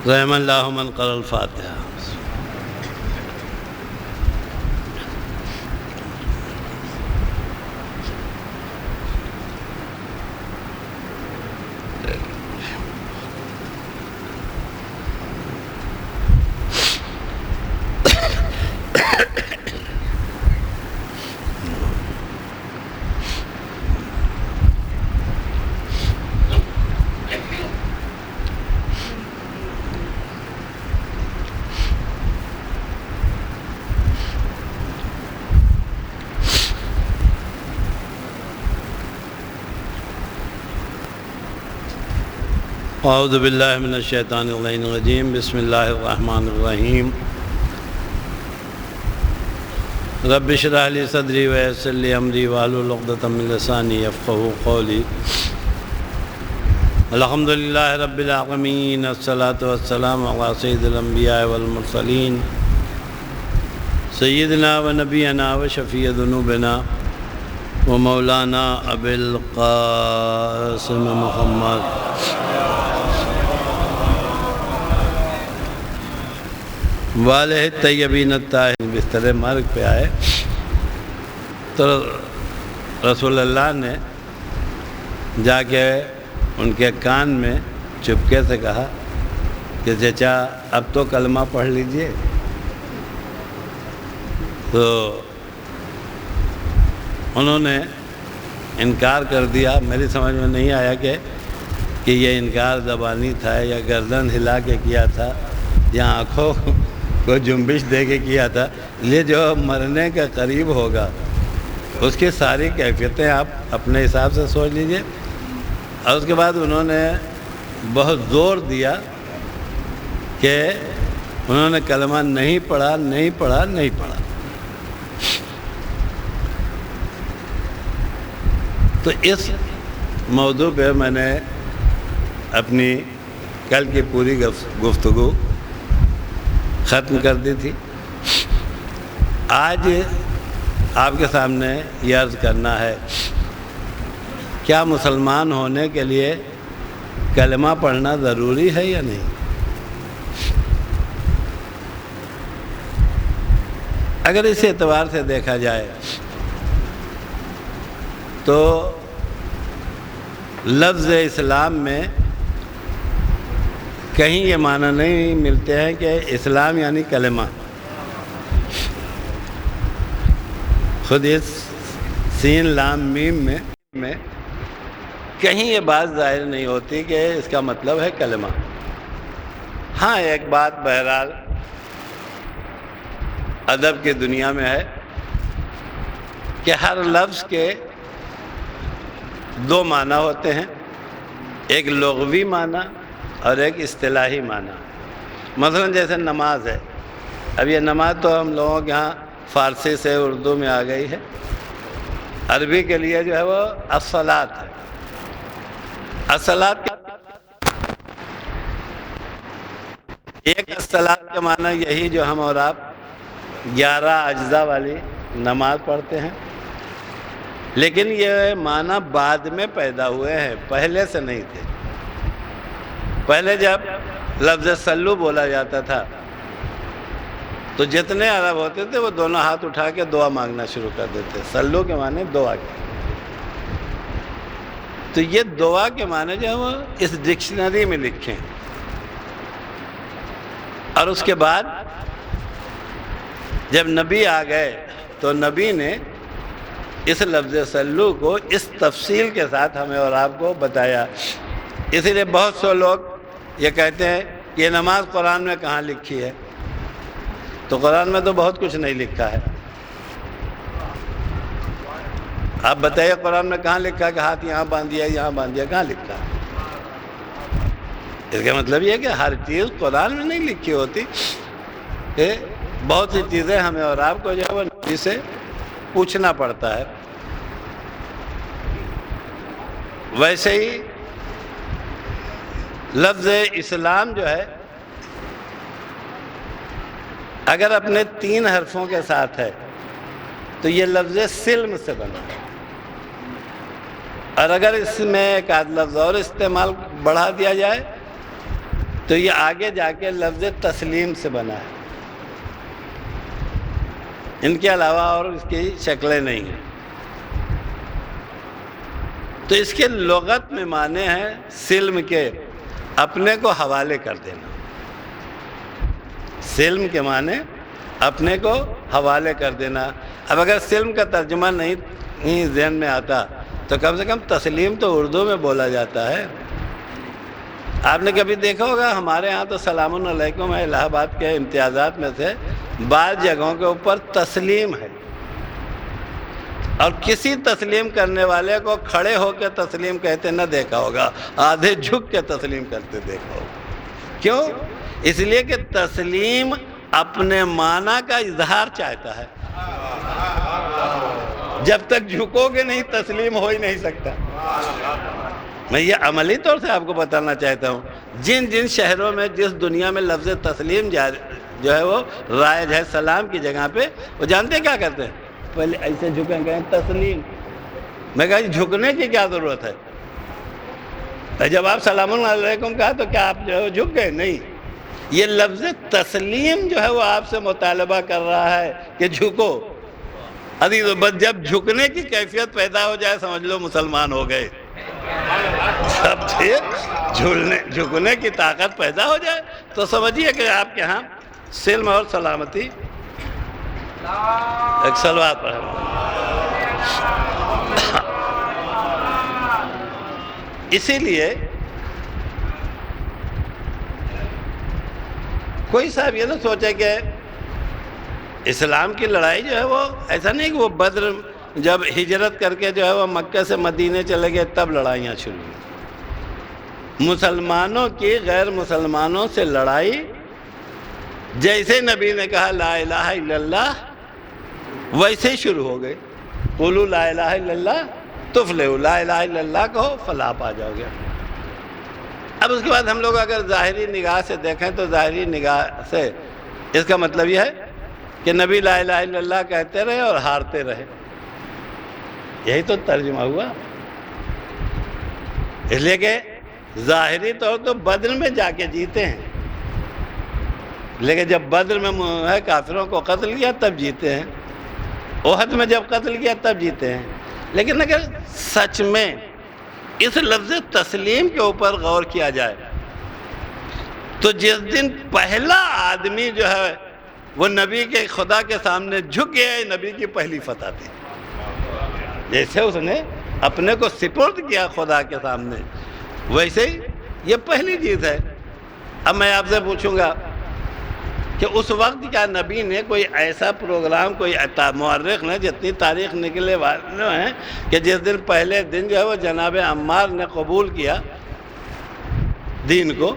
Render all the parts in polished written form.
رحم اللہ من قرأ الفاتحہ۔ اعوذ باللہ من الشیطان الرجیم، بسم اللہ الرحمن الرحیم۔ رب اشرح لی صدری ویسر لی امری واحلل عقدۃ من لسانی یفقہوا قولی۔ الحمدللہ رب العالمین، الصلاۃ والسلام علی سید الانبیاء والمرسلین، سیدنا و نبینا و شفیع ذنوبنا و مولانا ابی القاسم محمد والہ الطیبین الطاہرین۔ بستر مرگ پہ آئے تو رسول اللہ نے جا کے ان کے کان میں چپکے سے کہا کہ چچا اب تو کلمہ پڑھ لیجئے۔ تو انہوں نے انکار کر دیا۔ میری سمجھ میں نہیں آیا کہ یہ انکار زبانی تھا یا گردن ہلا کے کیا تھا یا آنکھوں کو جنبش دے کے کیا تھا۔ یہ جو مرنے کے قریب ہوگا اس کی ساری کیفیتیں آپ اپنے حساب سے سوچ لیجئے۔ اور اس کے بعد انہوں نے بہت زور دیا کہ انہوں نے کلمہ نہیں پڑھا نہیں پڑھا نہیں پڑھا۔ تو اس موضوع پہ میں نے اپنی کل کی پوری گفتگو ختم کر دی تھی۔ آج آپ کے سامنے یہ عرض کرنا ہے، کیا مسلمان ہونے کے لیے کلمہ پڑھنا ضروری ہے یا نہیں؟ اگر اس اعتبار سے دیکھا جائے تو لفظ اسلام میں کہیں یہ معنی نہیں ملتے ہیں کہ اسلام یعنی کلمہ۔ خود اس سین لام میم میں کہیں یہ بات ظاہر نہیں ہوتی کہ اس کا مطلب ہے کلمہ۔ ہاں ایک بات بہرحال ادب کی دنیا میں ہے کہ ہر لفظ کے دو معنی ہوتے ہیں، ایک لغوی معنی اور ایک اصطلاحی معنی۔ مثلا جیسے نماز ہے، اب یہ نماز تو ہم لوگوں کے ہاں فارسی سے اردو میں آ گئی ہے، عربی کے لیے جو ہے وہ الصلاۃ ہے۔ الصلاۃ ایک الصلاۃ کا معنی یہی جو ہم اور آپ 11 اجزاء والی نماز پڑھتے ہیں، لیکن یہ معنی بعد میں پیدا ہوئے ہیں، پہلے سے نہیں تھے۔ پہلے جب لفظ صلو بولا جاتا تھا تو جتنے عرب ہوتے تھے وہ دونوں ہاتھ اٹھا کے دعا مانگنا شروع کر دیتے۔ صلو کے معنی دعا کے، تو یہ دعا کے معنی جو ہے وہ اس ڈکشنری میں لکھیں۔ اور اس کے بعد جب نبی آ گئے تو نبی نے اس لفظ صلو کو اس تفصیل کے ساتھ ہمیں اور آپ کو بتایا۔ اسی لیے بہت سے لوگ یہ کہتے ہیں کہ یہ نماز قرآن میں کہاں لکھی ہے؟ تو قرآن میں تو بہت کچھ نہیں لکھا ہے۔ آپ بتائیے قرآن میں کہاں لکھا ہے کہ ہاتھ یہاں باندھ دیا یہاں باندھ دیا؟ کہاں لکھا ہے؟ اس کا مطلب یہ ہے کہ ہر چیز قرآن میں نہیں لکھی ہوتی، کہ بہت سی چیزیں ہمیں اور آپ کو جو ہے وہ نبی سے پوچھنا پڑتا ہے۔ ویسے ہی لفظ اسلام جو ہے اگر اپنے 3 حرفوں کے ساتھ ہے تو یہ لفظ سلم سے بنا ہے، اور اگر اس میں ایک آدھ لفظ اور استعمال بڑھا دیا جائے تو یہ آگے جا کے لفظ تسلیم سے بنا ہے، ان کے علاوہ اور اس کی شکلیں نہیں ہیں۔ تو اس کے لغت میں معنی ہے سلم کے، اپنے کو حوالے کر دینا۔ سلم کے معنی اپنے کو حوالے کر دینا۔ اب اگر سلم کا ترجمہ نہیں ذہن میں آتا تو کم سے کم تسلیم تو اردو میں بولا جاتا ہے۔ آپ نے کبھی دیکھا ہوگا ہمارے ہاں تو سلام علیکم ہے، الہ آباد کے امتیازات میں سے بعض جگہوں کے اوپر تسلیم ہے، اور کسی تسلیم کرنے والے کو کھڑے ہو کے تسلیم کہتے نہ دیکھا ہوگا، آدھے جھک کے تسلیم کرتے دیکھا ہوگا۔ کیوں؟ اس لیے کہ تسلیم اپنے معنی کا اظہار چاہتا ہے۔ جب تک جھکو گے نہیں تسلیم ہو ہی نہیں سکتا۔ میں یہ عملی طور سے آپ کو بتانا چاہتا ہوں، جن جن شہروں میں جس دنیا میں لفظ تسلیم جو ہے وہ رائج ہے سلام کی جگہ پہ، وہ جانتے ہیں کیا کرتے ہیں؟ پہلے ایسے جھکیں گے تسلیم۔ میں کہا جھکنے کی کیا ضرورت ہے؟ جب آپ سلام علیکم کہا تو کیا آپ جو ہے جھک گئے؟ نہیں، یہ لفظ تسلیم جو ہے وہ آپ سے مطالبہ کر رہا ہے کہ جھکو۔ عزیزو، بس جب جھکنے کی کیفیت پیدا ہو جائے سمجھ لو مسلمان ہو گئے۔ سب جھکنے کی طاقت پیدا ہو جائے تو سمجھیے کہ آپ کے ہاں سلم اور سلامتی۔ ایک صلوات پڑھیں۔ اسی لیے کوئی صاحب یہ نہ سوچے کہ اسلام کی لڑائی جو ہے وہ ایسا نہیں کہ وہ بدر جب ہجرت کر کے جو ہے وہ مکہ سے مدینے چلے گئے تب لڑائیاں شروع ہوئی۔ مسلمانوں کی غیر مسلمانوں سے لڑائی جیسے نبی نے کہا لا الہ الا اللہ ویسے ہی شروع ہو گئے۔ قولوا لا الہ الا اللہ تفلحوا، لا الہ الا اللہ کہو فلاح پا جاؤ گے۔ اب اس کے بعد ہم لوگ اگر ظاہری نگاہ سے دیکھیں تو ظاہری نگاہ سے اس کا مطلب یہ ہے کہ نبی لا الہ الا اللہ کہتے رہے اور ہارتے رہے، یہی تو ترجمہ ہوا۔ اس لیے کہ ظاہری طور تو بدر میں جا کے جیتے ہیں، لیکن جب بدر میں کافروں کو قتل کیا تب جیتے ہیں، احد میں جب قتل کیا تب جیتے ہیں۔ لیکن اگر سچ میں اس لفظ تسلیم کے اوپر غور کیا جائے تو جس دن پہلا آدمی جو ہے وہ نبی کے خدا کے سامنے جھک گیا، نبی کی پہلی فتح تھی۔ جیسے اس نے اپنے کو سپرد کیا خدا کے سامنے، ویسے ہی یہ پہلی چیز ہے۔ اب میں آپ سے پوچھوں گا کہ اس وقت کیا نبی نے کوئی ایسا پروگرام، کوئی مورخ نے جتنی تاریخ نکلے والے ہیں کہ جس دن پہلے دن جو ہے وہ جناب عمار نے قبول کیا دین کو،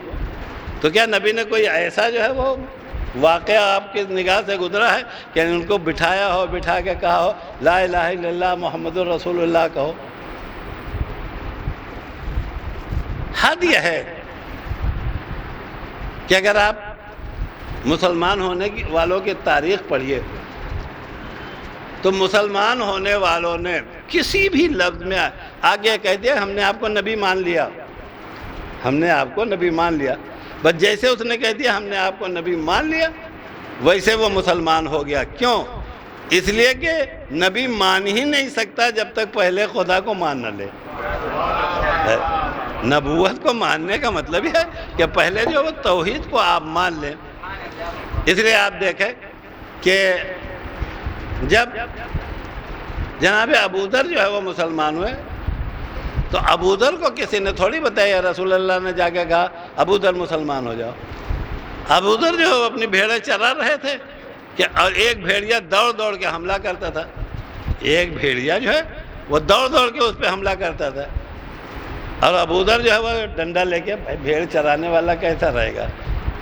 تو کیا نبی نے کوئی ایسا جو ہے وہ واقعہ آپ کی نگاہ سے گزرا ہے کہ ان کو بٹھایا ہو، بٹھا کے کہا ہو لا الہ الا اللہ محمد رسول اللہ کہو؟ حد یہ ہے کہ اگر آپ مسلمان ہونے والوں کی تاریخ پڑھیے تو مسلمان ہونے والوں نے کسی بھی لفظ میں آگے کہہ دیا ہم نے آپ کو نبی مان لیا، ہم نے آپ کو نبی مان لیا، بس جیسے اس نے کہہ دیا ہم نے آپ کو نبی مان لیا ویسے وہ مسلمان ہو گیا۔ کیوں؟ اس لیے کہ نبی مان ہی نہیں سکتا جب تک پہلے خدا کو مان نہ لے۔ نبوت کو ماننے کا مطلب یہ ہے کہ پہلے جو وہ توحید کو آپ مان لیں۔ اس لیے آپ دیکھیں کہ جب جناب ابوذر جو ہے وہ مسلمان ہوئے تو ابوذر کو کسی نے تھوڑی بتایا، رسول اللہ نے جا کے کہا ابوذر مسلمان ہو جاؤ۔ ابوذر جو ہے وہ اپنی بھیڑیں چرا رہے تھے کہ اور ایک بھیڑیا دوڑ دوڑ کے حملہ کرتا تھا، ایک بھیڑیا جو ہے وہ دوڑ دوڑ کے اس پہ حملہ کرتا تھا، اور ابوذر جو ہے وہ ڈنڈا لے کے بھیڑ چرانے والا کیسا رہے گا،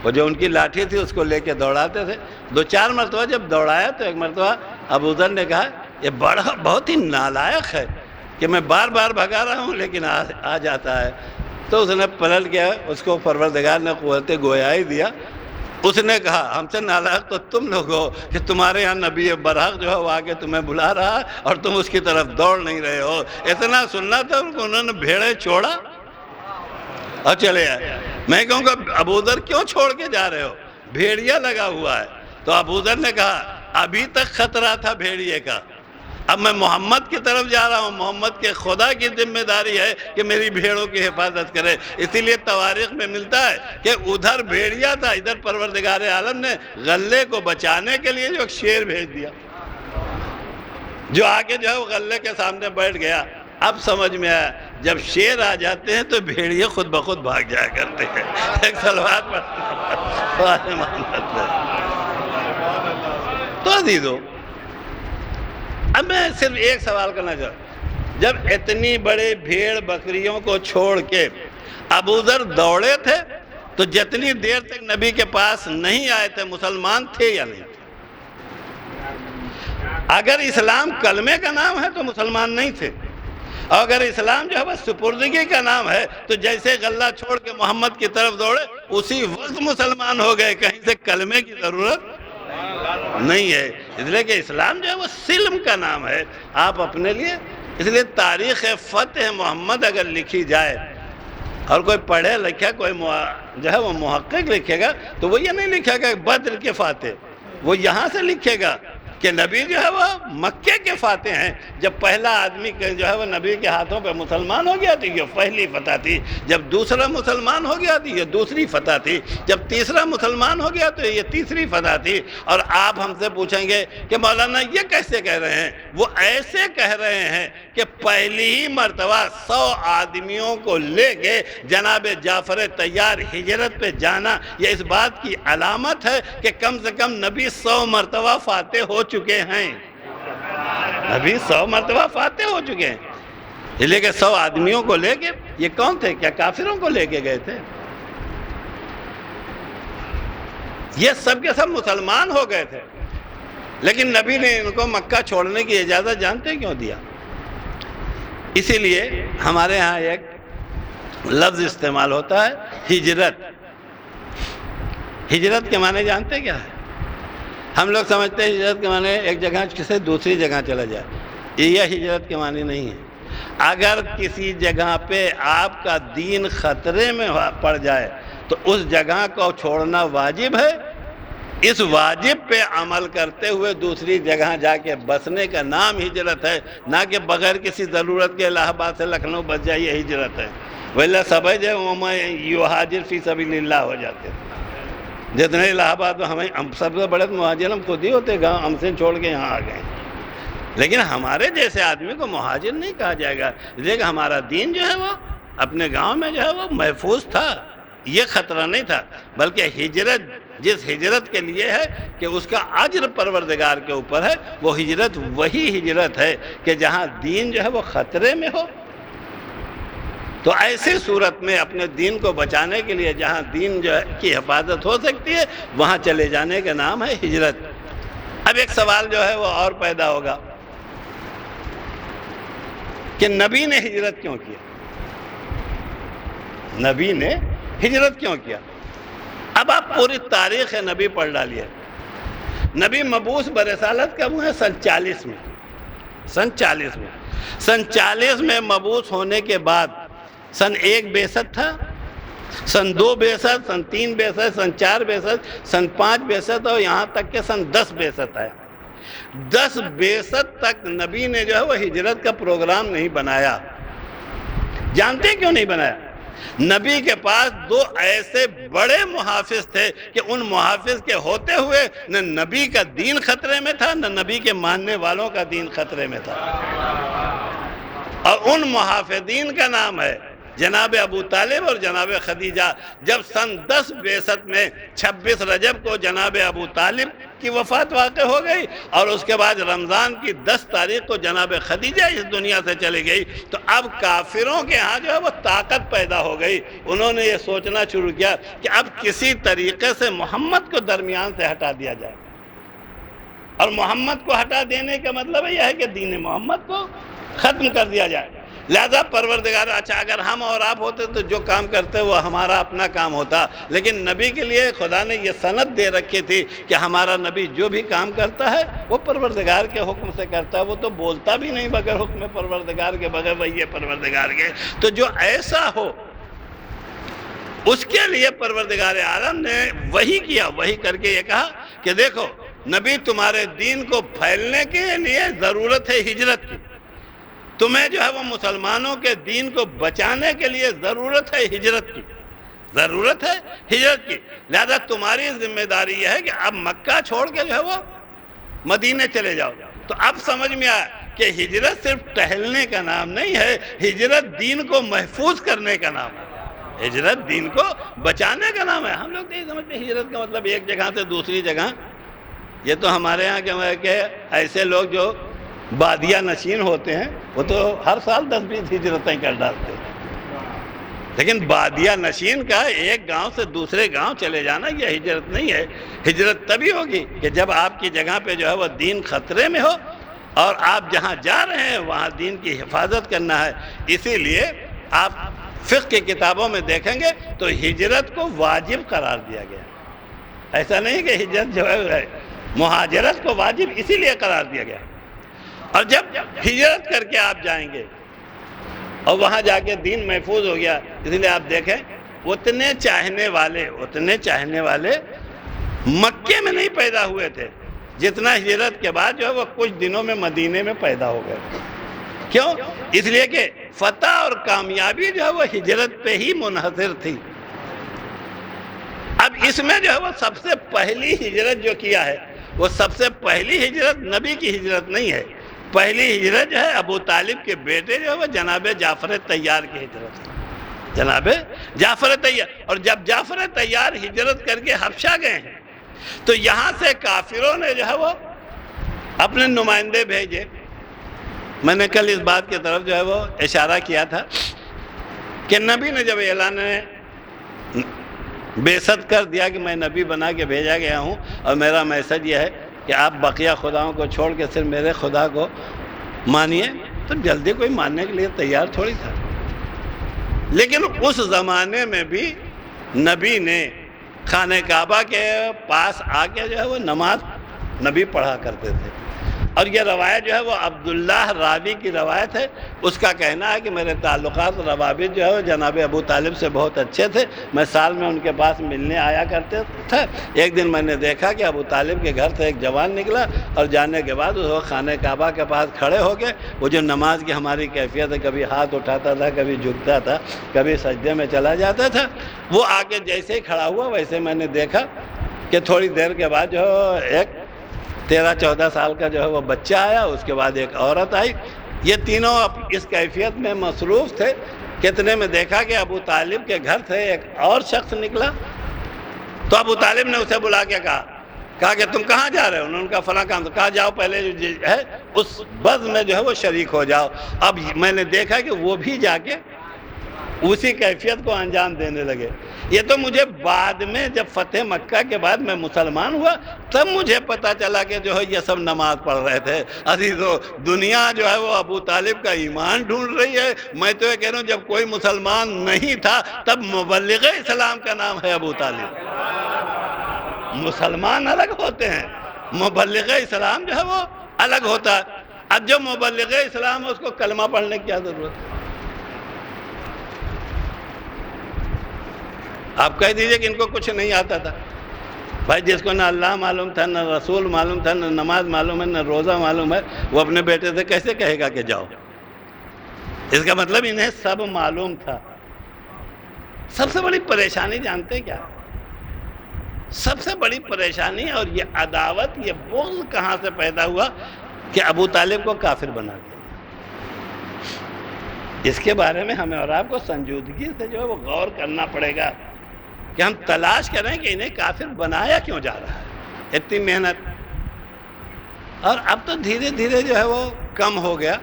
وہ جو ان کی لاٹھی تھی اس کو لے کے دوڑاتے تھے۔ دو چار مرتبہ جب دوڑایا تو ایک مرتبہ ابوذر نے کہا یہ بہت ہی نالائق ہے کہ میں بار بار بھگا رہا ہوں لیکن آ جاتا ہے۔ تو اس نے پلٹ گیا، اس کو پروردگار نے قوت گویائی دیا۔ اس نے کہا ہم سے نالائق تو تم لوگ ہو کہ تمہارے یہاں نبی برحق جو ہے وہ آگے تمہیں بلا رہا ہے اور تم اس کی طرف دوڑ نہیں رہے ہو۔ اتنا سننا تھا انہوں نے بھیڑیں چھوڑا اور چلے آئے۔ میں کہوں گا ابو ذر کیوں چھوڑ کے جا رہے ہو؟ بھیڑیا لگا ہوا ہے۔ تو ابو ذر نے کہا ابھی تک خطرہ تھا بھیڑیے کا، اب میں محمد کی طرف جا رہا ہوں، محمد کے خدا کی ذمہ داری ہے کہ میری بھیڑوں کی حفاظت کرے۔ اسی لیے تواریخ میں ملتا ہے کہ ادھر بھیڑیا تھا، ادھر پروردگار عالم نے غلے کو بچانے کے لیے جو ایک شیر بھیج دیا، جو آگے جو ہے وہ غلے کے سامنے بیٹھ گیا۔ اب سمجھ میں آیا جب شیر آ جاتے ہیں تو بھیڑیے خود بخود بھاگ جایا کرتے ہیں۔ ایک سلوات پڑھتے ہیں۔ تو عزیزو، اب میں صرف ایک سوال کرنا چاہتا ہوں، جب اتنی بڑے بھیڑ بکریوں کو چھوڑ کے ابو ذر دوڑے تھے تو جتنی دیر تک نبی کے پاس نہیں آئے تھے مسلمان تھے یا نہیں تھے؟ اگر اسلام کلمے کا نام ہے تو مسلمان نہیں تھے، اور اگر اسلام جو ہے بس سپردگی کا نام ہے تو جیسے غلہ چھوڑ کے محمد کی طرف دوڑے اسی وقت مسلمان ہو گئے، کہیں سے کلمے کی ضرورت نہیں ہے۔ اس لیے کہ اسلام جو ہے وہ سلم کا نام ہے آپ اپنے لیے۔ اس لیے تاریخ فتح محمد اگر لکھی جائے اور کوئی پڑھے لکھے کوئی جو ہے وہ محقق لکھے گا تو وہ یہ نہیں لکھے گا بدر کے فاتح، وہ یہاں سے لکھے گا کہ نبی جو ہے وہ مکے کے فاتح ہیں۔ جب پہلا آدمی جو ہے وہ نبی کے ہاتھوں پہ مسلمان ہو گیا تو یہ پہلی فتح تھی، جب دوسرا مسلمان ہو گیا تو یہ دوسری فتح تھی، جب تیسرا مسلمان ہو گیا تو یہ تیسری فتح تھی۔ اور آپ ہم سے پوچھیں گے کہ مولانا یہ کیسے کہہ رہے ہیں؟ وہ ایسے کہہ رہے ہیں کہ پہلی ہی مرتبہ 100 آدمیوں کو لے کے جناب جعفر طیار ہجرت پہ جانا یہ اس بات کی علامت ہے کہ کم سے کم نبی 100 مرتبہ فاتح ہو چکے ہیں، نبی 100 مرتبہ فاتح ہو چکے ہیں۔ اس لیے کہ 100 آدمیوں کو لے کے، یہ کون تھے؟ کیا کافروں کو لے کے گئے تھے؟ یہ سب کے سب مسلمان ہو گئے تھے، لیکن نبی نے ان کو مکہ چھوڑنے کی اجازت جانتے کیوں دیا؟ اسی لیے ہمارے ہاں ایک لفظ استعمال ہوتا ہے ہجرت۔ ہجرت کے معنی جانتے کیا ہے؟ ہم لوگ سمجھتے ہیں ہجرت کے معنی ایک جگہ سے دوسری جگہ چلا جائے، یہ ہجرت کے معنی نہیں ہے۔ اگر کسی جگہ پہ آپ کا دین خطرے میں پڑ جائے تو اس جگہ کو چھوڑنا واجب ہے۔ اس واجب پہ عمل کرتے ہوئے دوسری جگہ جا کے بسنے کا نام ہجرت ہے، نہ کہ بغیر کسی ضرورت کے الہ آباد سے لکھنؤ بس جائے، یہ ہجرت ہے۔ وَإِلَّا سَبَجَ وَمَا يُحَاجِرْ فِي سَبِيلِ اللَّهِ ہو جاتے ہیں۔ جتنے الہ آباد میں ہم سب سے بڑے مہاجر ہم خود ہی ہوتے، گاؤں ہم سے چھوڑ کے یہاں آ گئے، لیکن ہمارے جیسے آدمی کو مہاجر نہیں کہا جائے گا، اس لیے کہ ہمارا دین جو ہے وہ اپنے گاؤں میں جو ہے وہ محفوظ تھا، یہ خطرہ نہیں تھا۔ بلکہ ہجرت جس ہجرت کے لیے ہے کہ اس کا اجر پروردگار کے اوپر ہے، وہ ہجرت وہی ہجرت ہے کہ جہاں دین جو ہے وہ خطرے میں ہو۔ تو ایسی صورت میں اپنے دین کو بچانے کے لیے جہاں دین جو ہے کی حفاظت ہو سکتی ہے وہاں چلے جانے کا نام ہے ہجرت۔ اب ایک سوال جو ہے وہ اور پیدا ہوگا کہ نبی نے ہجرت کیوں کیا؟ نبی نے ہجرت کیوں کیا؟ اب آپ پوری تاریخ نبی پڑھ ڈالیے۔ نبی مبعوث برسالت کب ہوئے؟ سن 40 میں۔ سن 40 میں مبعوث ہونے کے بعد سن 1 بعثت تھا، سن 2 بعثت، سن 3 بعثت، سن 4 بعثت، سن 5 بعثت، اور یہاں تک کہ سن 10 بعثت آیا۔ 10 بعثت تک نبی نے جو ہے وہ ہجرت کا پروگرام نہیں بنایا۔ جانتے کیوں نہیں بنایا؟ نبی کے پاس 2 ایسے بڑے محافظ تھے کہ ان محافظ کے ہوتے ہوئے نہ نبی کا دین خطرے میں تھا، نہ نبی کے ماننے والوں کا دین خطرے میں تھا۔ اور ان محافظین کا نام ہے جناب ابو طالب اور جناب خدیجہ۔ جب سن 10 بعثت میں 26 رجب کو جناب ابو طالب کی وفات واقع ہو گئی، اور اس کے بعد رمضان کی 10 تاریخ کو جناب خدیجہ اس دنیا سے چلی گئی، تو اب کافروں کے ہاں جو ہے وہ طاقت پیدا ہو گئی۔ انہوں نے یہ سوچنا شروع کیا کہ اب کسی طریقے سے محمد کو درمیان سے ہٹا دیا جائے، اور محمد کو ہٹا دینے کا مطلب یہ ہے کہ دین محمد کو ختم کر دیا جائے۔ لہذا پروردگار، اچھا اگر ہم اور آپ ہوتے تو جو کام کرتے وہ ہمارا اپنا کام ہوتا، لیکن نبی کے لیے خدا نے یہ سند دے رکھی تھی کہ ہمارا نبی جو بھی کام کرتا ہے وہ پروردگار کے حکم سے کرتا ہے، وہ تو بولتا بھی نہیں بغیر حکم پروردگار کے، بغیر وحی پروردگار کے۔ تو جو ایسا ہو اس کے لیے پروردگار عالم نے وحی کیا، وحی کر کے یہ کہا کہ دیکھو نبی تمہارے دین کو پھیلنے کے لیے ضرورت ہے ہجرت کی، تمہیں جو ہے وہ مسلمانوں کے دین کو بچانے کے لیے ضرورت ہے ہجرت کی، ضرورت ہے ہجرت کی، لہذا تمہاری ذمہ داری یہ ہے کہ اب مکہ چھوڑ کے جو ہے وہ مدینے چلے جاؤ۔ تو اب سمجھ میں آیا کہ ہجرت صرف ٹہلنے کا نام نہیں ہے، ہجرت دین کو محفوظ کرنے کا نام ہے، ہجرت دین کو بچانے کا نام ہے۔ ہم لوگ نہیں سمجھتے ہجرت کا مطلب ایک جگہ سے دوسری جگہ، یہ تو ہمارے ہاں کہ ایسے لوگ جو بادیہ نشین ہوتے ہیں وہ تو ہر سال 10-20 ہجرتیں کر ڈالتے ہیں، لیکن بادیہ نشین کا ایک گاؤں سے دوسرے گاؤں چلے جانا یہ ہجرت نہیں ہے۔ ہجرت تبھی ہوگی کہ جب آپ کی جگہ پہ جو ہے وہ دین خطرے میں ہو اور آپ جہاں جا رہے ہیں وہاں دین کی حفاظت کرنا ہے۔ اسی لیے آپ فقہ کی کتابوں میں دیکھیں گے تو ہجرت کو واجب قرار دیا گیا، ایسا نہیں کہ ہجرت جو ہے، مہاجرت کو واجب اسی لیے قرار دیا گیا۔ اور جب ہجرت کر کے آپ جائیں گے اور وہاں جا کے دین محفوظ ہو گیا، اس لیے آپ دیکھیں اتنے چاہنے والے مکے میں نہیں پیدا ہوئے تھے جتنا ہجرت کے بعد جو ہے وہ کچھ دنوں میں مدینے میں پیدا ہو گئے۔ کیوں؟ اس لیے کہ فتح اور کامیابی جو ہے وہ ہجرت پہ ہی منحصر تھی۔ اب اس میں جو ہے وہ سب سے پہلی ہجرت جو کیا ہے وہ سب سے پہلی ہجرت نبی کی ہجرت نہیں ہے، پہلی ہجرت جو ہے ابو طالب کے بیٹے جو ہے وہ جناب جعفر طیار کی ہجرت ہے، جناب جعفر طیار۔ اور جب جعفر طیار ہجرت کر کے حبشہ گئے ہیں تو یہاں سے کافروں نے جو ہے وہ اپنے نمائندے بھیجے۔ میں نے کل اس بات کی طرف جو ہے وہ اشارہ کیا تھا کہ نبی نے جب اعلان بعثت کر دیا کہ میں نبی بنا کے بھیجا گیا ہوں اور میرا میسج یہ ہے کہ آپ بقیہ خداؤں کو چھوڑ کے صرف میرے خدا کو مانیے، تو جلدی کوئی ماننے کے لیے تیار تھوڑی تھا۔ لیکن اس زمانے میں بھی نبی نے خانہ کعبہ کے پاس آ کے جو ہے وہ نماز نبی پڑھا کرتے تھے، اور یہ روایت جو ہے وہ عبداللہ راوی کی روایت ہے۔ اس کا کہنا ہے کہ میرے تعلقات روابط جو ہے وہ جناب ابو طالب سے بہت اچھے تھے، میں سال میں ان کے پاس ملنے آیا کرتے تھے۔ ایک دن میں نے دیکھا کہ ابو طالب کے گھر سے ایک جوان نکلا اور جانے کے بعد وہ خانہ کعبہ کے پاس کھڑے ہو کے وہ جو نماز کی ہماری کیفیت ہے، کبھی ہاتھ اٹھاتا تھا، کبھی جھکتا تھا، کبھی سجدے میں چلا جاتا تھا، وہ آگے جیسے ہی کھڑا ہوا ویسے میں نے دیکھا کہ تھوڑی دیر کے بعد جو ایک 13-14 سال کا جو ہے وہ بچہ آیا، اس کے بعد ایک عورت آئی، یہ تینوں اس کیفیت میں مصروف تھے۔ کتنے میں دیکھا کہ ابو طالب کے گھر سے ایک اور شخص نکلا، تو ابو طالب نے اسے بلا کے کہا کہ تم کہاں جا رہے ہو؟ انہوں نے کہا فلاں کام، کہا جاؤ پہلے جو ہے اس بزم میں جو ہے وہ شریک ہو جاؤ۔ اب میں نے دیکھا کہ وہ بھی جا کے اسی کیفیت کو انجام دینے لگے۔ یہ تو مجھے بعد میں جب فتح مکہ کے بعد میں مسلمان ہوا تب مجھے پتا چلا کہ جو ہے یہ سب نماز پڑھ رہے تھے۔ عزیزو، دنیا جو ہے وہ ابو طالب کا ایمان ڈھونڈ رہی ہے۔ میں تو یہ کہہ رہا ہوں جب کوئی مسلمان نہیں تھا تب مبلغ اسلام کا نام ہے ابو طالب۔ مسلمان الگ ہوتے ہیں، مبلغ اسلام جو ہے وہ الگ ہوتا ہے۔ اب جو مبلغ اسلام ہے اس کو کلمہ پڑھنے کی کیا ضرورت ہے؟ آپ کہہ دیجئے کہ ان کو کچھ نہیں آتا تھا۔ بھائی جس کو نہ اللہ معلوم تھا، نہ رسول معلوم تھا، نہ نماز معلوم ہے، نہ روزہ معلوم ہے، وہ اپنے بیٹے سے کیسے کہے گا کہ جاؤ؟ اس کا مطلب انہیں سب معلوم تھا۔ سب سے بڑی پریشانی جانتے کیا؟ سب سے بڑی پریشانی اور یہ عداوت، یہ بغض کہاں سے پیدا ہوا کہ ابو طالب کو کافر بنا دیا۔ اس کے بارے میں ہمیں اور آپ کو سنجیدگی سے جو ہے وہ غور کرنا پڑے گا کہ ہم تلاش کریں کہ انہیں کافر بنایا کیوں جا رہا ہے، اتنی محنت۔ اور اب تو دھیرے دھیرے جو ہے وہ کم ہو گیا،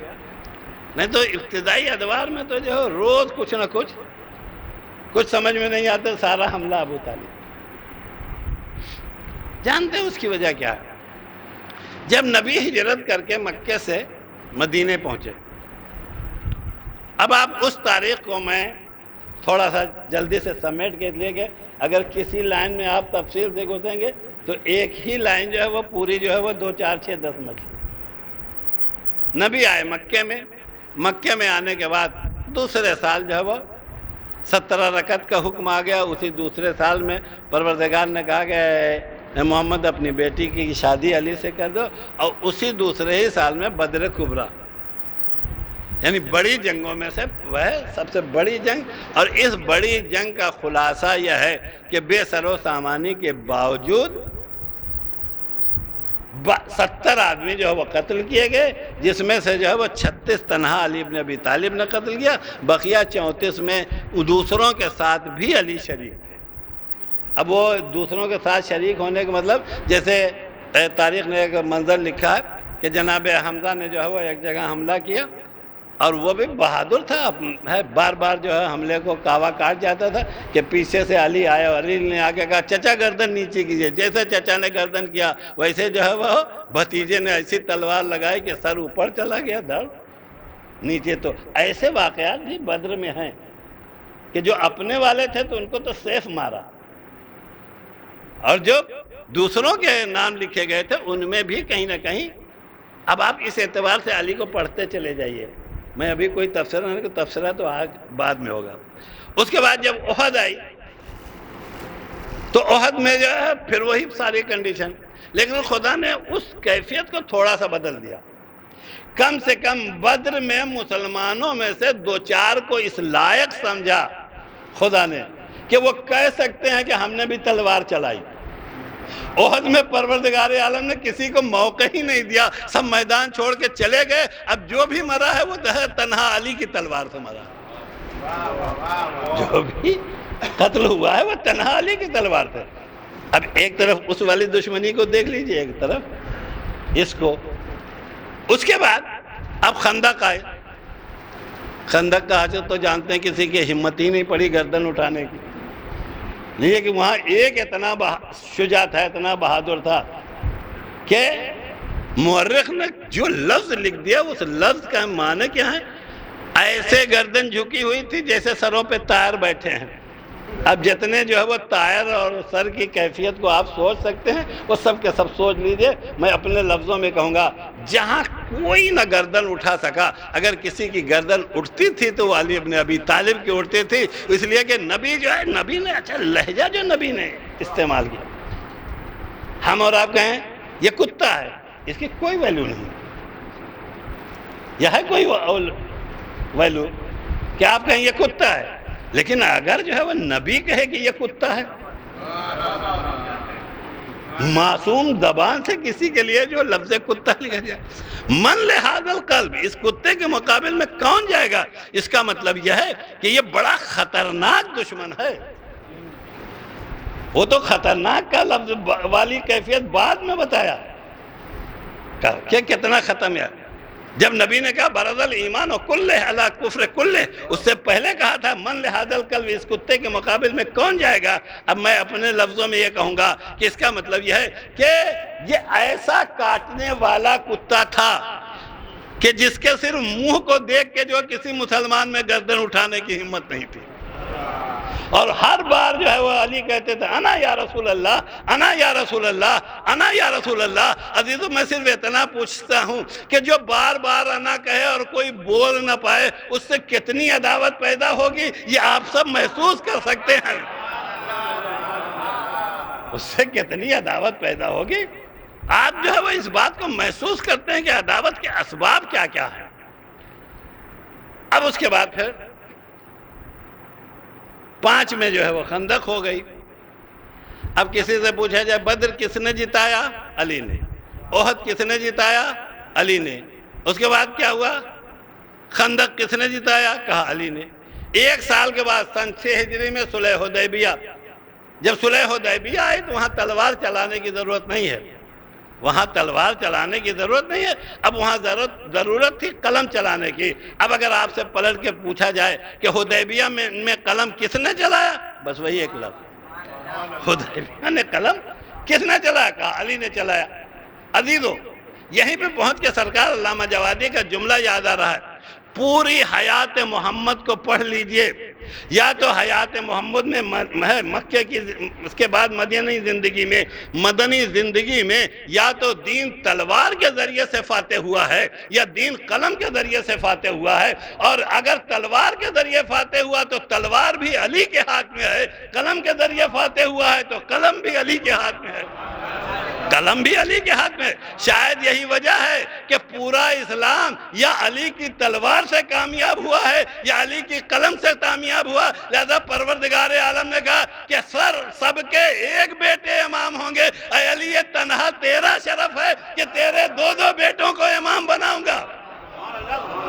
نہیں تو ابتدائی ادوار میں تو جو ہے روز کچھ نہ کچھ سمجھ میں نہیں آتا، سارا حملہ ابو طالب۔ جانتے ہیں اس کی وجہ کیا ہے؟ جب نبی ہجرت کر کے مکے سے مدینے پہنچے، اب آپ اس تاریخ کو میں تھوڑا سا جلدی سے سمیٹ کے لے گئے، اگر کسی لائن میں آپ تفصیل سے گزریں گے تو ایک ہی لائن جو ہے وہ پوری جو ہے وہ 2 4 6 10 مچ۔ نبی آئے مکے میں آنے کے بعد دوسرے سال جو ہے وہ 17 رکعت کا حکم آ گیا۔ اسی دوسرے سال میں پروردگار نے کہا کہ اے محمد اپنی بیٹی کی شادی علی سے کر دو، اور اسی دوسرے ہی سال میں بدر کبریٰ، یعنی بڑی جنگوں میں سے وہ سب سے بڑی جنگ۔ اور اس بڑی جنگ کا خلاصہ یہ ہے کہ بے سر و سامانی کے باوجود 70 آدمی جو ہے وہ قتل کیے گئے، جس میں سے جو ہے وہ 36 تنہا علی ابن ابی طالب نے قتل کیا، بقیہ 34 میں دوسروں کے ساتھ بھی علی شریک تھے۔ اب وہ دوسروں کے ساتھ شریک ہونے کا مطلب، جیسے تاریخ نے ایک منظر لکھا ہے کہ جناب حمزہ نے جو ہے وہ ایک جگہ حملہ کیا، اور وہ بھی بہادر تھا، بار بار جو ہے حملے کو کاوا کاٹ جاتا تھا کہ پیچھے سے علی آیا، اور علی نے آگے کہا چچا گردن نیچے کیجیے، جیسے چچا نے گردن کیا ویسے جو ہے وہ بھتیجے نے ایسی تلوار لگائی کہ سر اوپر چلا گیا، دھڑ نیچے۔ تو ایسے واقعات بھی بدر میں ہیں کہ جو اپنے والے تھے تو ان کو تو سیف مارا، اور جو دوسروں کے نام لکھے گئے تھے ان میں بھی کہیں نہ کہیں۔ اب آپ اس اعتبار سے علی کو پڑھتے چلے جائیے، میں ابھی کوئی تفسیر نہیں کہ تفسیرہ تو آج بعد میں ہوگا۔ اس کے بعد جب احد آئی تو احد میں جو ہے پھر وہی ساری کنڈیشن، لیکن خدا نے اس کیفیت کو تھوڑا سا بدل دیا۔ کم سے کم بدر میں مسلمانوں میں سے 2-4 کو اس لائق سمجھا خدا نے کہ وہ کہہ سکتے ہیں کہ ہم نے بھی تلوار چلائی۔ احد میں پروردگار عالم نے کسی کو موقع ہی نہیں دیا، سب میدان چھوڑ کے چلے گئے۔ اب جو بھی مرا ہے وہ تنہا علی کی تلوار سے مرا، جو بھی قتل ہوا ہے وہ تنہا علی کی تلوار سے۔ اب ایک طرف اس والی دشمنی کو دیکھ لیجئے، ایک طرف اس کو۔ اس کے بعد اب خندق آئے۔ خندق کا حاصل تو جانتے ہیں، کسی کی ہمت ہی نہیں پڑی گردن اٹھانے کی، یہ کہ وہاں ایک اتنا شجاع تھا، اتنا بہادر تھا کہ مورخ نے جو لفظ لکھ دیا اس لفظ کا معنی کیا ہے؟ ایسے گردن جھکی ہوئی تھی جیسے سروں پہ طائر بیٹھے ہیں۔ اب جتنے جو ہے وہ طائر اور سر کی کیفیت کو آپ سوچ سکتے ہیں وہ سب کے سب سوچ لیجئے۔ میں اپنے لفظوں میں کہوں گا، جہاں کوئی نہ گردن اٹھا سکا، اگر کسی کی گردن اٹھتی تھی تو وہ علی ابن ابی طالب کی اٹھتی تھی، اس لیے کہ نبی جو ہے، نبی نے اچھا لہجہ جو نبی نے استعمال کیا۔ ہم اور آپ کہیں یہ کتا ہے، اس کی کوئی ویلیو نہیں، یہ ہے کوئی ویلیو کہ آپ کہیں یہ کتا ہے، لیکن اگر جو ہے وہ نبی کہے کہ یہ کتا ہے، معصوم زبان سے کسی کے لیے جو لفظ کتا لکھا جائے، من لہذا القلب، اس کتے کے مقابل میں کون جائے گا؟ اس کا مطلب یہ ہے کہ یہ بڑا خطرناک دشمن ہے۔ وہ تو خطرناک کا لفظ والی کیفیت بعد میں بتایا کہ کتنا ختم ہے۔ جب نبی نے کہا برز الایمان کلہ علی کفر کلہ، اس سے پہلے کہا تھا من لہذا القلب، اس کتے کے مقابل میں کون جائے گا؟ اب میں اپنے لفظوں میں یہ کہوں گا کہ اس کا مطلب یہ ہے کہ یہ ایسا کاٹنے والا کتا تھا کہ جس کے صرف منہ کو دیکھ کے جو کسی مسلمان میں گردن اٹھانے کی ہمت نہیں تھی، اور ہر بار جو ہے وہ علی کہتے تھے انا یا رسول اللہ، انا یا رسول اللہ، انا یا رسول اللہ۔ عزیزو، میں صرف اتنا پوچھتا ہوں کہ جو بار بار انا کہے اور کوئی بول نہ پائے، اس سے کتنی عداوت پیدا ہوگی یہ آپ سب محسوس کر سکتے ہیں۔ اس سے کتنی عداوت پیدا ہوگی، آپ جو ہے وہ اس بات کو محسوس کرتے ہیں کہ عداوت کے اسباب کیا کیا ہیں۔ اب اس کے بعد پھر 5 میں جو ہے وہ خندق ہو گئی۔ اب کسی سے پوچھا جائے بدر کس نے جتایا؟ علی نے۔ احد کس نے جتایا؟ علی نے۔ اس کے بعد کیا ہوا؟ خندق کس نے جتایا؟ کہا علی نے۔ 1 سال کے بعد سن 6 ہجری میں صلح حدیبیہ، جب صلح حدیبیہ آئی تو وہاں تلوار چلانے کی ضرورت نہیں ہے، وہاں تلوار چلانے کی ضرورت نہیں ہے، اب وہاں ضرورت تھی قلم چلانے کی۔ اب اگر آپ سے پلٹ کے پوچھا جائے کہ حدیبیہ میں قلم کس نے چلایا، بس وہی ایک لفظ، حدیبیہ نے قلم کس نے چلایا؟ کہا علی نے چلایا۔ عزیزو، یہیں پہ پہنچ کے سرکار علامہ جوادی کا جملہ یاد آ رہا ہے، پوری حیات محمد کو پڑھ لیجئے، یا تو حیات محمد میں مکے کی اس کے بعد مدنی زندگی میں یا تو دین تلوار کے ذریعے سے فاتح ہوا ہے یا دین قلم کے ذریعے سے فاتح ہوا ہے. اور اگر تلوار کے ذریعے فاتح ہوا تو تلوار بھی علی کے ہاتھ میں ہے، قلم کے ذریعے فاتح ہوا ہے تو قلم بھی علی کے ہاتھ میں ہے. قلم بھی علی کے ہاتھ میں. شاید یہی وجہ ہے کہ پورا اسلام یا علی کی تلوار سے کامیاب ہوا ہے یا علی کی قلم سے کامیاب ہوا. لہذا پروردگار عالم نے کہا کہ سب کے ایک بیٹے امام ہوں گے. اے علی یہ تنہا تیرا شرف ہے کہ تیرے دو بیٹوں کو امام بناؤں گا.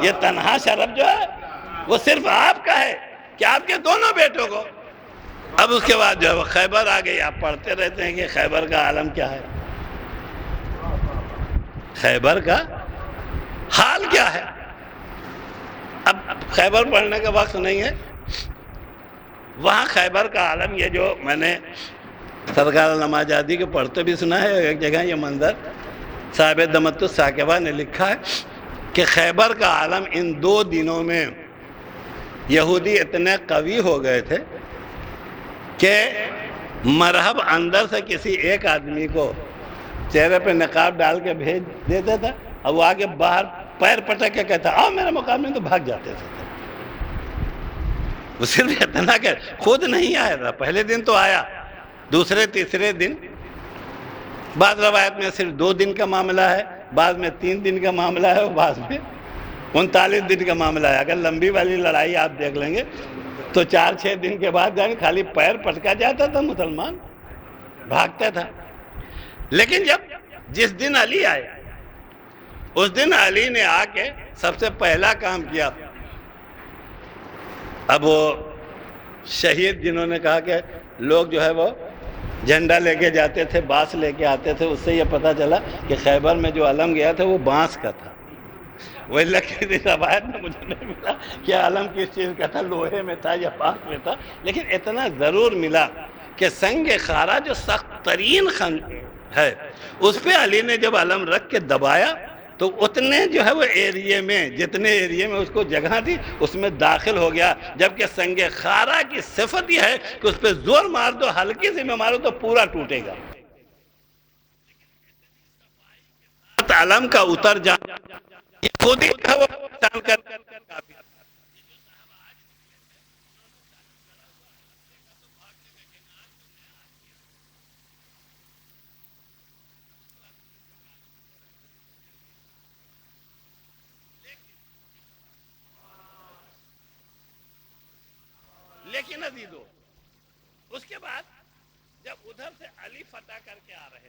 یہ تنہا شرف جو ہے وہ صرف آپ کا ہے کہ آپ کے دونوں بیٹوں کو. اب اس کے بعد جو ہے وہ خیبر آ گئی. آپ پڑھتے رہتے ہیں کہ خیبر کا عالم کیا ہے، خیبر کا حال کیا ہے. اب خیبر پڑھنے کا وقت نہیں ہے. وہاں خیبر کا عالم یہ جو میں نے سرکار علامہ آزادی کے پڑھتے بھی سنا ہے. ایک جگہ یہ منظر صاحب دمت الثاقبہ نے لکھا ہے کہ خیبر کا عالم ان 2 دنوں میں یہودی اتنے قوی ہو گئے تھے کہ مرحب اندر سے کسی ایک آدمی کو چہرے پہ نقاب ڈال کے بھیج دیتا تھا اور وہ آگے باہر پیر پٹک کے کہتا آؤ میرے مقام میں، تو بھاگ جاتے تھے. وہ صرف اتنا کہ خود نہیں آیا تھا. پہلے دن تو آیا، دوسرے تیسرے دن، بعض روایت میں صرف 2 دن کا معاملہ ہے، بعض میں 3 دن کا معاملہ ہے اور بعض میں 39 دن کا معاملہ ہے. اگر لمبی والی لڑائی آپ دیکھ لیں گے تو 4-6 دن کے بعد جائیں خالی پیر پٹکا جاتا تھا، مسلمان بھاگتا تھا. لیکن جس دن علی آئے اس دن علی نے آ کے سب سے پہلا کام کیا. اب وہ شہید جنہوں نے کہا کہ لوگ جو ہے وہ جھنڈا لے کے جاتے تھے، بانس لے کے آتے تھے، اس سے یہ پتہ چلا کہ خیبر میں جو علم گیا تھا وہ بانس کا تھا. وہ اللہ کی روایت میں مجھے نہیں ملا کہ علم کس چیز کا تھا، لوہے میں تھا یا بانس میں تھا. لیکن اتنا ضرور ملا کہ سنگ خارا جو سخت ترین ہے اس پہ علی نے جب علم رکھ کے دبایا تو اتنے جو ہے وہ ایریے میں، جتنے ایریے میں اس کو جگہ تھی اس میں داخل ہو گیا. جبکہ سنگ خارا کی صفت یہ ہے کہ اس پہ زور مار دو، ہلکی سی میں مارو تو پورا ٹوٹے گا. علم کا اتر جانا یہ خود ہی وہ کافی. لیکن عزیزو اس کے بعد جب ادھر سے علی فتح کر کے آ رہے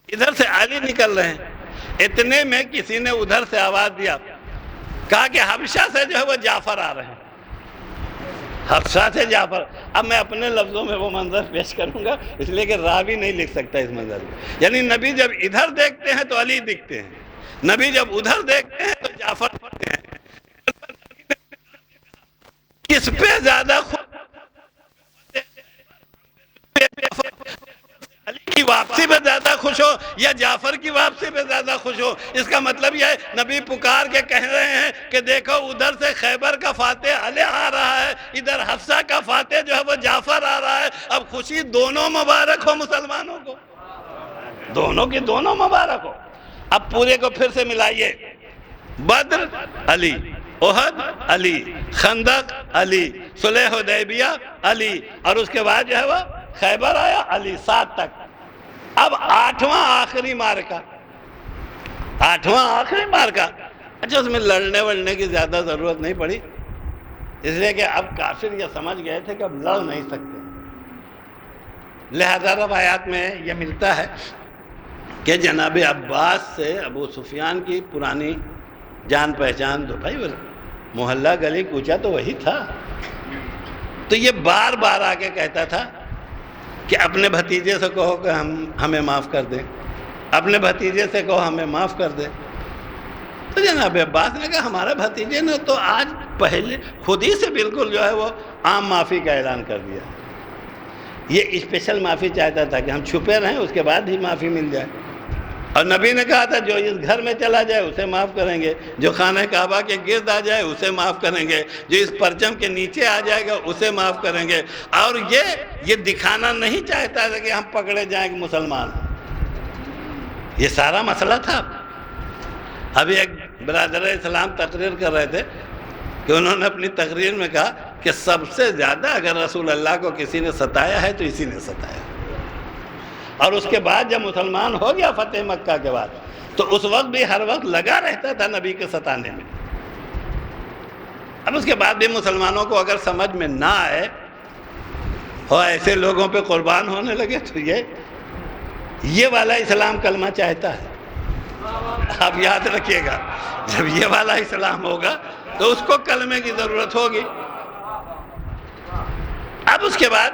ادھر سے علی نکل رہے ہیں. اتنے میں کسی نے ادھر سے آواز دیا، کہا کہ حبشہ سے جو ہے وہ جعفر آ رہے ہیں. حبشہ سے جعفر. اب میں اپنے لفظوں میں وہ منظر پیش کروں گا اس لیے کہ راوی نہیں لکھ سکتا اس منظر میں. یعنی نبی جب ادھر دیکھتے ہیں تو علی دکھتے ہیں، نبی جب ادھر دیکھتے ہیں تو جعفر پڑھتے ہیں. کس پہ زیادہ علی کی واپسی پہ زیادہ خوش ہو یا جعفر کی واپسی پہ زیادہ خوش ہو؟ اس کا مطلب یہ ہے نبی پکار کے کہہ رہے ہیں کہ دیکھو ادھر سے خیبر کا فاتح علی آ رہا ہے، ادھر حفصہ کا فاتح جو ہے وہ جعفر آ رہا ہے. اب خوشی دونوں مبارک ہو مسلمانوں کو، دونوں کی دونوں مبارک ہو. اب پورے کو پھر سے ملائیے. بدر علی، احد علی، خندق علی، صلح حدیبیہ علی، اور اس کے بعد جو ہے وہ خیبر آیا علی، 7 تک. اب 8واں آخری مارکہ، 8واں آخری مارکہ. اچھا اس میں لڑنے وڑنے کی زیادہ ضرورت نہیں پڑی اس لیے کہ اب کافر یہ سمجھ گئے تھے کہ اب لڑ نہیں سکتے. لہذا روایات میں یہ ملتا ہے کہ جناب عباس سے ابو سفیان کی پرانی جان پہچان، تو بھائی محلہ گلی کوچا تو وہی تھا. تو یہ بار بار آ کے کہتا تھا کہ اپنے بھتیجے سے کہو کہ ہمیں معاف کر دیں، اپنے بھتیجے سے کہو ہمیں معاف کر دیں. تو جناب عباس نے کہا ہمارے بھتیجے نے تو آج پہلے خود ہی سے بالکل جو ہے وہ عام معافی کا اعلان کر دیا. یہ اسپیشل معافی چاہتا تھا کہ ہم چھپے رہیں، اس کے بعد ہی معافی مل جائے. اور نبی نے کہا تھا جو اس گھر میں چلا جائے اسے معاف کریں گے، جو خانہ کعبہ کے گرد آ جائے اسے معاف کریں گے، جو اس پرچم کے نیچے آ جائے گا اسے معاف کریں گے. اور یہ دکھانا نہیں چاہتا تھا کہ ہم پکڑے جائیں کہ مسلمان. یہ سارا مسئلہ تھا. ابھی ایک برادر اسلام تقریر کر رہے تھے کہ انہوں نے اپنی تقریر میں کہا کہ سب سے زیادہ اگر رسول اللہ کو کسی نے ستایا ہے تو اسی نے ستایا. اور اس کے بعد جب مسلمان ہو گیا فتح مکہ کے بعد تو اس وقت بھی ہر وقت لگا رہتا تھا نبی کے ستانے میں. اب اس کے بعد بھی مسلمانوں کو اگر سمجھ میں نہ آئے اور ایسے لوگوں پہ قربان ہونے لگے تو یہ والا اسلام کلمہ چاہتا ہے. آپ یاد رکھیے گا جب یہ والا اسلام ہوگا تو اس کو کلمے کی ضرورت ہوگی. اب اس کے بعد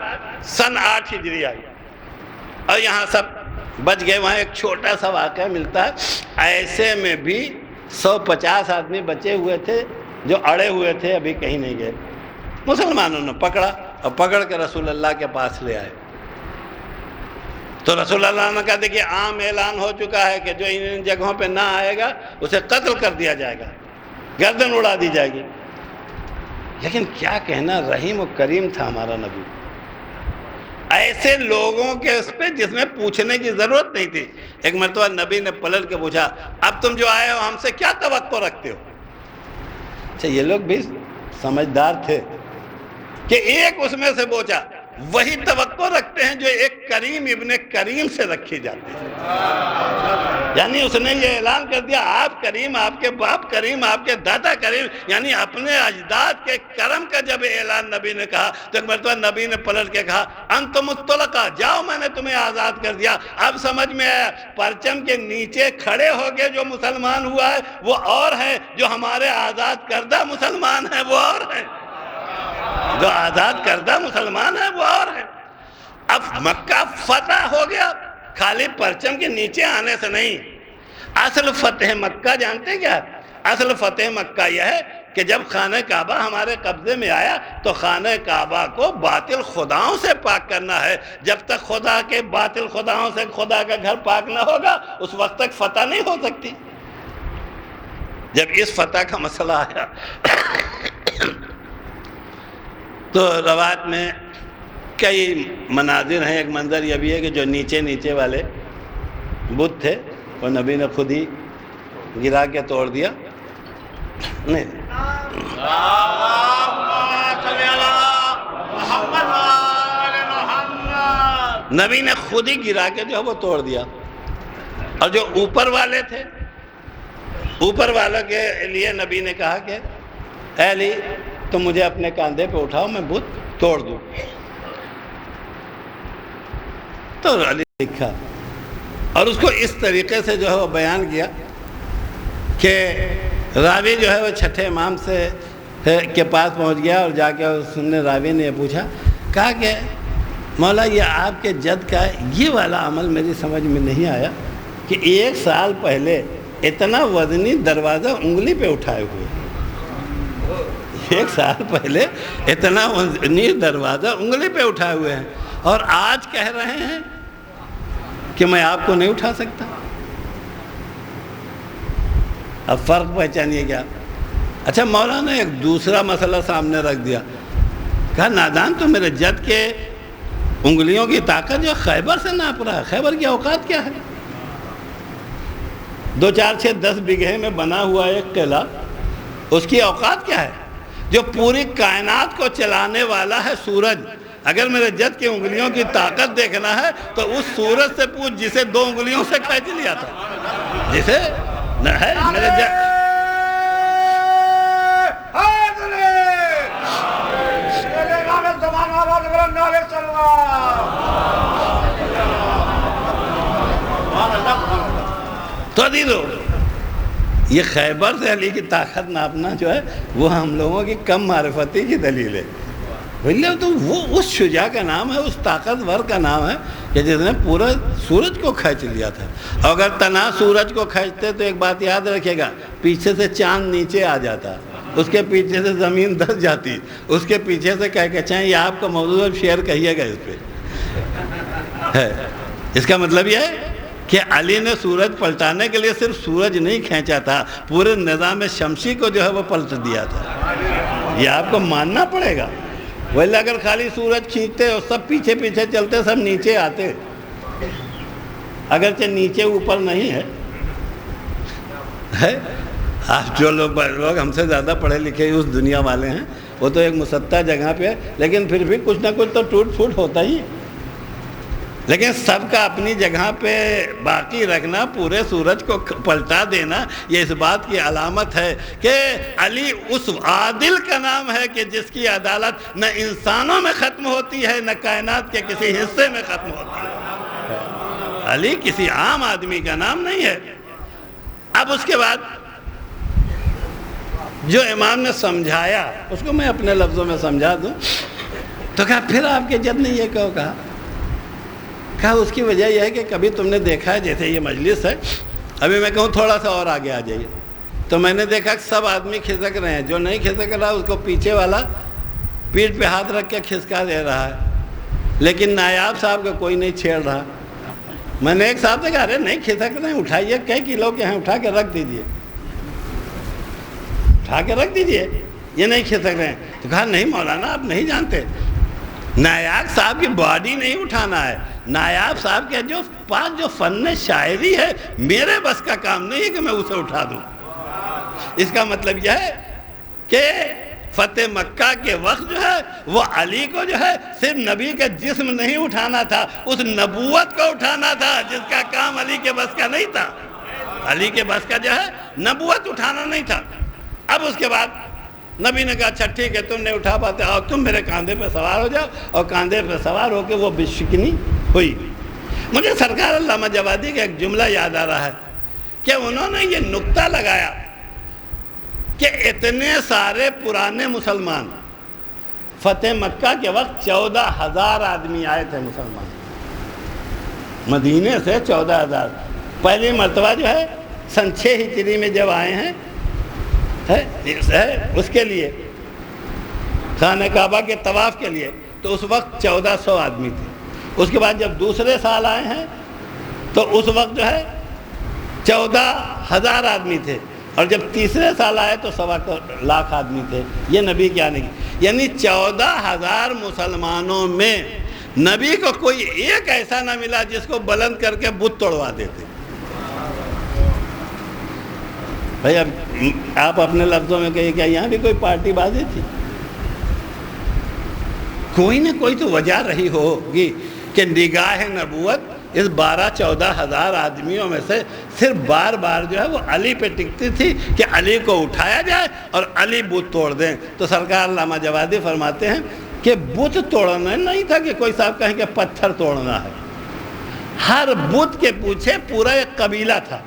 سن 8 ہجری آئی اور یہاں سب بچ گئے. وہاں ایک چھوٹا سا واقعہ ملتا ہے. ایسے میں بھی 150 آدمی بچے ہوئے تھے جو اڑے ہوئے تھے، ابھی کہیں نہیں گئے. مسلمانوں نے پکڑا اور پکڑ کے رسول اللہ کے پاس لے آئے. تو رسول اللہ نے کہا دیکھیے عام اعلان ہو چکا ہے کہ جو ان جگہوں پہ نہ آئے گا اسے قتل کر دیا جائے گا، گردن اڑا دی جائے گی. لیکن کیا کہنا، رحیم و کریم تھا ہمارا نبی. ایسے لوگوں کے اس پہ جس میں پوچھنے کی ضرورت نہیں تھی. ایک مرتبہ نبی نے پلٹ کے پوچھا اب تم جو آئے ہو ہم سے کیا توقع رکھتے ہو؟ اچھا یہ لوگ بھی سمجھدار تھے کہ ایک اس میں سے بوچھا وہی توقع رکھتے ہیں جو ایک کریم ابن کریم سے رکھی جاتی ہے. یعنی اس نے یہ اعلان کر دیا آپ کریم، آپ کے باپ کریم، آپ کے دادا کریم، یعنی اپنے اجداد کے کرم کا جب اعلان نبی نے کہا تو ایک مرتبہ نبی نے پلٹ کے کہا انتم الطلقاء، جاؤ میں نے تمہیں آزاد کر دیا. اب سمجھ میں آیا پرچم کے نیچے کھڑے ہو کے جو مسلمان ہوا ہے وہ اور ہے، جو ہمارے آزاد کردہ مسلمان ہیں وہ اور ہیں. جو آزاد کردہ مسلمان ہیں وہ اور ہیں. اب مکہ فتح ہو گیا خالی پرچم کے نیچے آنے سے نہیں. اصل فتح مکہ جانتے کیا؟ اصل فتح مکہ یہ ہے کہ جب خانہ کعبہ ہمارے قبضے میں آیا تو خانہ کعبہ کو باطل خداؤں سے پاک کرنا ہے. جب تک خدا کے باطل خداؤں سے خدا کا گھر پاک نہ ہوگا اس وقت تک فتح نہیں ہو سکتی. جب اس فتح کا مسئلہ آیا تو روایت میں کئی مناظر ہیں. ایک منظر یہ بھی ہے کہ جو نیچے والے بت تھے وہ نبی نے خود ہی گرا کے توڑ دیا. نہیں نبی نے خود ہی گرا کے جو ہے وہ توڑ دیا. اور جو اوپر والے تھے اوپر والوں کے لیے نبی نے کہا کہ اے علی تم مجھے اپنے کاندھے پہ اٹھاؤ میں بت توڑ دوں. تو علی لکھا اور اس کو اس طریقے سے جو ہے وہ بیان کیا کہ راوی جو ہے وہ چھٹے امام سے کے پاس پہنچ گیا اور جا کے راوی نے یہ پوچھا، کہا کہ مولا یہ آپ کے جد کا یہ والا عمل میری سمجھ میں نہیں آیا کہ 1 سال پہلے اتنا وزنی دروازہ انگلی پہ اٹھائے ہوئے، 1 سال پہلے اتنا وزنی دروازہ انگلی پہ اٹھائے ہوئے ہیں اور آج کہہ رہے ہیں کہ میں آپ کو نہیں اٹھا سکتا. اب فرق پہچانیے کیا. اچھا مولا نے ایک دوسرا مسئلہ سامنے رکھ دیا، کہا نادان تو میرے جد کے انگلیوں کی طاقت جو خیبر سے ناپ رہا ہے، خیبر کی اوقات کیا ہے؟ 2 4 6 10 بیگھے میں بنا ہوا ایک قلعہ، اس کی اوقات کیا ہے؟ جو پوری کائنات کو چلانے والا ہے سورج. اگر میرے جد کی انگلیوں کی طاقت دیکھنا ہے تو اس سورج سے پوچھ جسے 2 انگلیوں سے کھینچ لیا تھا، جسے ہے میرے جد. تو عزیزو یہ خیبر سے علی کی طاقت ناپنا جو ہے وہ ہم لوگوں کی کم معرفتی کی دلیل ہے. تو وہ اس شجاع کا نام ہے، اس طاقتور کا نام ہے کہ جس نے پورا سورج کو کھینچ لیا تھا. اور اگر تنہا سورج کو کھینچتے تو ایک بات یاد رکھے گا، پیچھے سے چاند نیچے آ جاتا، اس کے پیچھے سے زمین دھس جاتی، اس کے پیچھے سے کہہ کے چاہیں یہ آپ کا موضوع شیئر کہیے گا اس پہ. ہے۔ اس کا مطلب یہ ہے کہ علی نے سورج پلٹانے کے لیے صرف سورج نہیں کھینچا تھا، پورے نظام شمسی کو جو ہے وہ پلٹ دیا تھا۔ یہ آپ کو ماننا پڑے گا، ولی اگر خالی سورج کھینچتے اور سب پیچھے پیچھے چلتے، سب نیچے آتے، اگرچہ نیچے اوپر نہیں ہے۔ آپ جو لوگ ہم سے زیادہ پڑھے لکھے اس دنیا والے ہیں، وہ تو ایک مسطح جگہ پہ ہے، لیکن پھر بھی کچھ نہ کچھ تو ٹوٹ پھوٹ ہوتا ہی ہے۔ لیکن سب کا اپنی جگہ پہ باقی رکھنا، پورے سورج کو پلٹا دینا، یہ اس بات کی علامت ہے کہ علی اس عادل کا نام ہے کہ جس کی عدالت نہ انسانوں میں ختم ہوتی ہے، نہ کائنات کے کسی حصے میں ختم ہوتی ہے۔ علی کسی عام آدمی کا نام نہیں ہے۔ اب اس کے بعد جو امام نے سمجھایا اس کو میں اپنے لفظوں میں سمجھا دوں تو کہا پھر آپ کے جد نے یہ کہا اس کی وجہ یہ ہے کہ کبھی تم نے دیکھا ہے، جیسے یہ مجلس ہے، ابھی میں کہوں تھوڑا سا اور آگے آ جائیے، تو میں نے دیکھا کہ سب آدمی کھسک رہے ہیں، جو نہیں کھسک رہا اس کو پیچھے والا پیٹھ پہ ہاتھ رکھ کے کھسکا دے رہا ہے، لیکن نائب صاحب کا کوئی نہیں چھیڑ رہا۔ میں نے ایک صاحب سے کہا، ارے نہیں کھسک رہے ہیں، اٹھائیے، کئی کلو کے ہیں، اٹھا کے رکھ دیجیے، اٹھا کے رکھ دیجیے، یہ نہیں کھسک رہے ہیں۔ تو کہا نہیں مولانا آپ نہیں جانتے، نائب صاحب کی باڈی نہیں اٹھانا ہے، نائب صاحب کے جو فن شاعری ہے، میرے بس کا کام نہیں ہے کہ میں اسے اٹھا دوں۔ اس کا مطلب یہ ہے کہ فتح مکہ کے وقت جو ہے وہ علی کو جو ہے صرف نبی کا جسم نہیں اٹھانا تھا، اس نبوت کو اٹھانا تھا جس کا کام علی کے بس کا نہیں تھا۔ علی کے بس کا جو ہے نبوت اٹھانا نہیں تھا۔ اب اس کے بعد نبی نے کہا اچھا ٹھیک ہے، تم نے اٹھا پاتے، آؤ تم میرے کاندھے پہ سوار ہو جاؤ، اور کاندھے پہ سوار ہو کے وہ بشکنی ہوئی۔ مجھے سرکار علامہ جوادی کا ایک جملہ یاد آ رہا ہے کہ انہوں نے یہ نقطہ لگایا کہ اتنے سارے پرانے مسلمان، فتح مکہ کے وقت 14,000 آدمی آئے تھے مسلمان، مدینے سے 14,000، پہلی مرتبہ جو ہے سن 6 ہجری میں جب آئے ہیں اس کے لیے خانہ کعبہ کے طواف کے لیے، تو اس وقت 1400 آدمی تھے۔ اس کے بعد جب دوسرے سال آئے ہیں تو اس وقت جو ہے 14,000 آدمی تھے، اور جب تیسرے سال آئے تو 1.25 لاکھ آدمی تھے۔ یہ نبی کے آنے کی، یعنی 14,000 مسلمانوں میں نبی کو کوئی ایک ایسا نہ ملا جس کو بلند کر کے بت توڑوا دیتے۔ بھائی اب آپ اپنے لفظوں میں کہیے، کیا یہاں بھی کوئی پارٹی بازی تھی؟ کوئی نہ کوئی تو وجہ رہی ہوگی کہ نگاہ نبوت اس 12-14 ہزار آدمیوں میں سے صرف بار بار جو ہے وہ علی پہ ٹکتی تھی کہ علی کو اٹھایا جائے اور علی بت توڑ دیں۔ تو سرکار علامہ جوادی فرماتے ہیں کہ بت توڑنا نہیں تھا کہ کوئی صاحب کہیں کہ پتھر توڑنا ہے، ہر بت کے پیچھے پورا ایک قبیلہ تھا،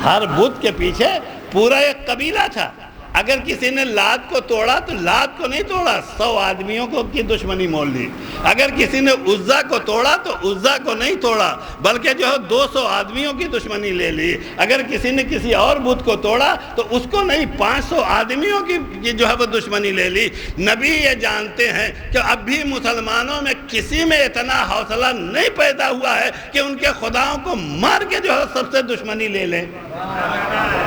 ہر بت کے پیچھے پورا ایک قبیلہ تھا۔ اگر کسی نے لات کو توڑا تو لات کو نہیں توڑا، 100 آدمیوں کو کی دشمنی مول لی۔ اگر کسی نے عزا کو توڑا تو عزا کو نہیں توڑا بلکہ جو ہے 200 آدمیوں کی دشمنی لے لی۔ اگر کسی نے کسی اور بت کو توڑا تو اس کو نہیں، 500 آدمیوں کی جو ہے وہ دشمنی لے لی۔ نبی یہ جانتے ہیں کہ اب بھی مسلمانوں میں کسی میں اتنا حوصلہ نہیں پیدا ہوا ہے کہ ان کے خداؤں کو مار کے جو ہے سب سے دشمنی لے لیں،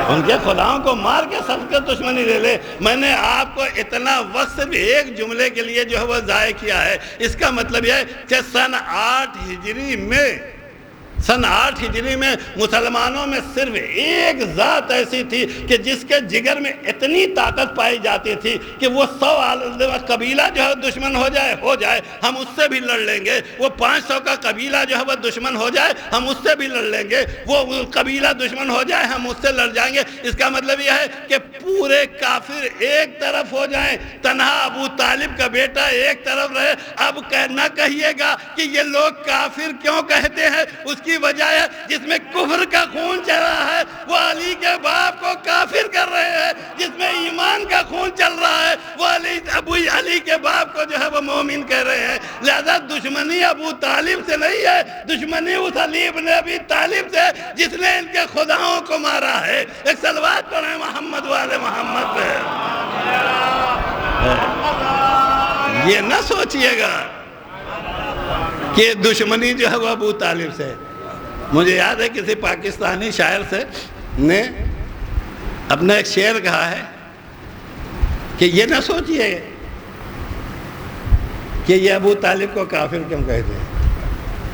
ان کے خداؤں کو مار کے سب سے دشمنی لے لے۔ میں نے آپ کو اتنا وقت صرف ایک جملے کے لیے جو ہے وہ ضائع کیا ہے۔ اس کا مطلب یہ ہے کہ سن 8 ہجری میں مسلمانوں میں صرف ایک ذات ایسی تھی کہ جس کے جگر میں اتنی طاقت پائی جاتی تھی کہ وہ 100 قبیلہ جو ہے دشمن ہو جائے ہم اس سے بھی لڑ لیں گے، وہ 500 کا قبیلہ جو ہے وہ دشمن ہو جائے ہم اس سے بھی لڑ لیں گے، وہ قبیلہ دشمن ہو جائے ہم اس سے لڑ جائیں گے۔ اس کا مطلب یہ ہے کہ پورے کافر ایک طرف ہو جائیں، تنہا ابو طالب کا بیٹا ایک طرف رہے۔ اب نہ کہیے گا کہ یہ لوگ کافر کیوں کہتے ہیں، اس کی وجہ ہے جس میں کفر کا خون چل رہا ہے وہ علی کے باپ کو کافر کر رہے ہیں، جس میں ایمان کا خون چل رہا ہے وہ علی کے باپ کو جو ہے وہ مومن کہہ رہے ہیں۔ لہذا دشمنی ابو طالب سے نہیں ہے، دشمنی اس علی ابن ابی طالب سے جس نے ان کے خداؤں کو مارا ہے۔ ایک صلوات پڑھیں محمد والے محمد پہ۔ یہ نہ سوچئے گا کہ دشمنی جو ہے وہ ابو طالب سے. مجھے یاد ہے کسی پاکستانی شاعر سے نے اپنا ایک شعر کہا ہے کہ یہ نہ سوچئے کہ یہ ابو طالب کو کافر کیوں کہتے ہیں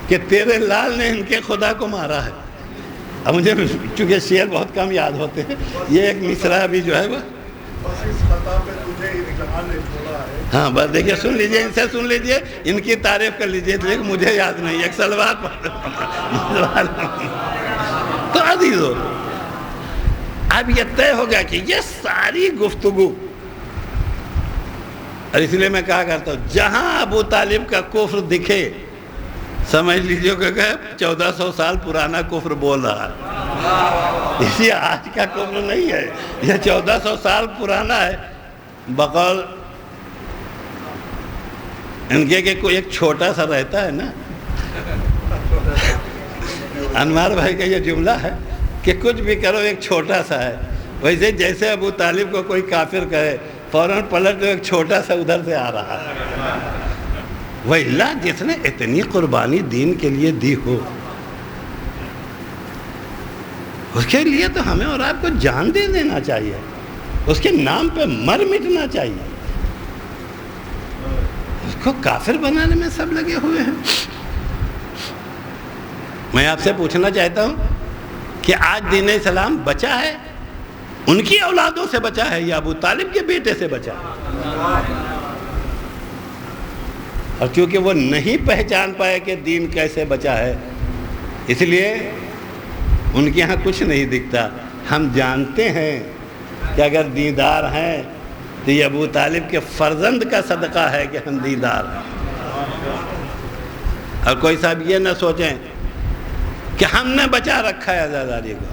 کہ تیرے لال نے ان کے خدا کو مارا ہے. اب مجھے چونکہ شعر بہت کم یاد ہوتے ہیں، یہ ایک مصرع بھی جو ہے وہ ہاں بس دیکھیے سن لیجئے، ان سے سن لیجئے، ان کی تعریف کر لیجئے، لیکن مجھے یاد نہیں. ایک سلوات پڑھ. تو عزیزو اب یہ طے ہوگا کہ یہ ساری گفتگو، اور اس لیے میں کہا کرتا ہوں جہاں ابو طالب کا کفر دکھے سمجھ لیجئے کہ 1400 سال پرانا کفر بول رہا ہے. یہ آج کا کفر نہیں ہے، یہ 1400 سال پرانا ہے. بقول ان کے کہ کوئی ایک چھوٹا سا رہتا ہے نا، انوار بھائی کا یہ جملہ ہے کہ کچھ بھی کرو ایک چھوٹا سا ہے. ویسے جیسے ابو طالب کو کوئی کافر کہے فوراً پلٹ ایک چھوٹا سا ادھر سے آ رہا ہے. وَإِلَّا جس نے اتنی قربانی دین کے لیے دی ہو، اس کے لیے تو ہمیں اور آپ کو جان دے دینا چاہیے، اس کے نام پہ مر مٹنا چاہیے. اس کو کافر بنانے میں سب لگے ہوئے ہیں. میں آپ سے پوچھنا چاہتا ہوں کہ آج دین اسلام بچا ہے ان کی اولادوں سے بچا ہے یا ابو طالب کے بیٹے سے بچا ہے؟ اور کیونکہ وہ نہیں پہچان پائے کہ دین کیسے بچا ہے، اس لیے ان کے ہاں کچھ نہیں دکھتا. ہم جانتے ہیں کہ اگر دیندار ہیں تو یہ ابو طالب کے فرزند کا صدقہ ہے کہ ہم دیندار ہیں. اور کوئی صاحب یہ نہ سوچیں کہ ہم نے بچا رکھا ہے عزاداری کو،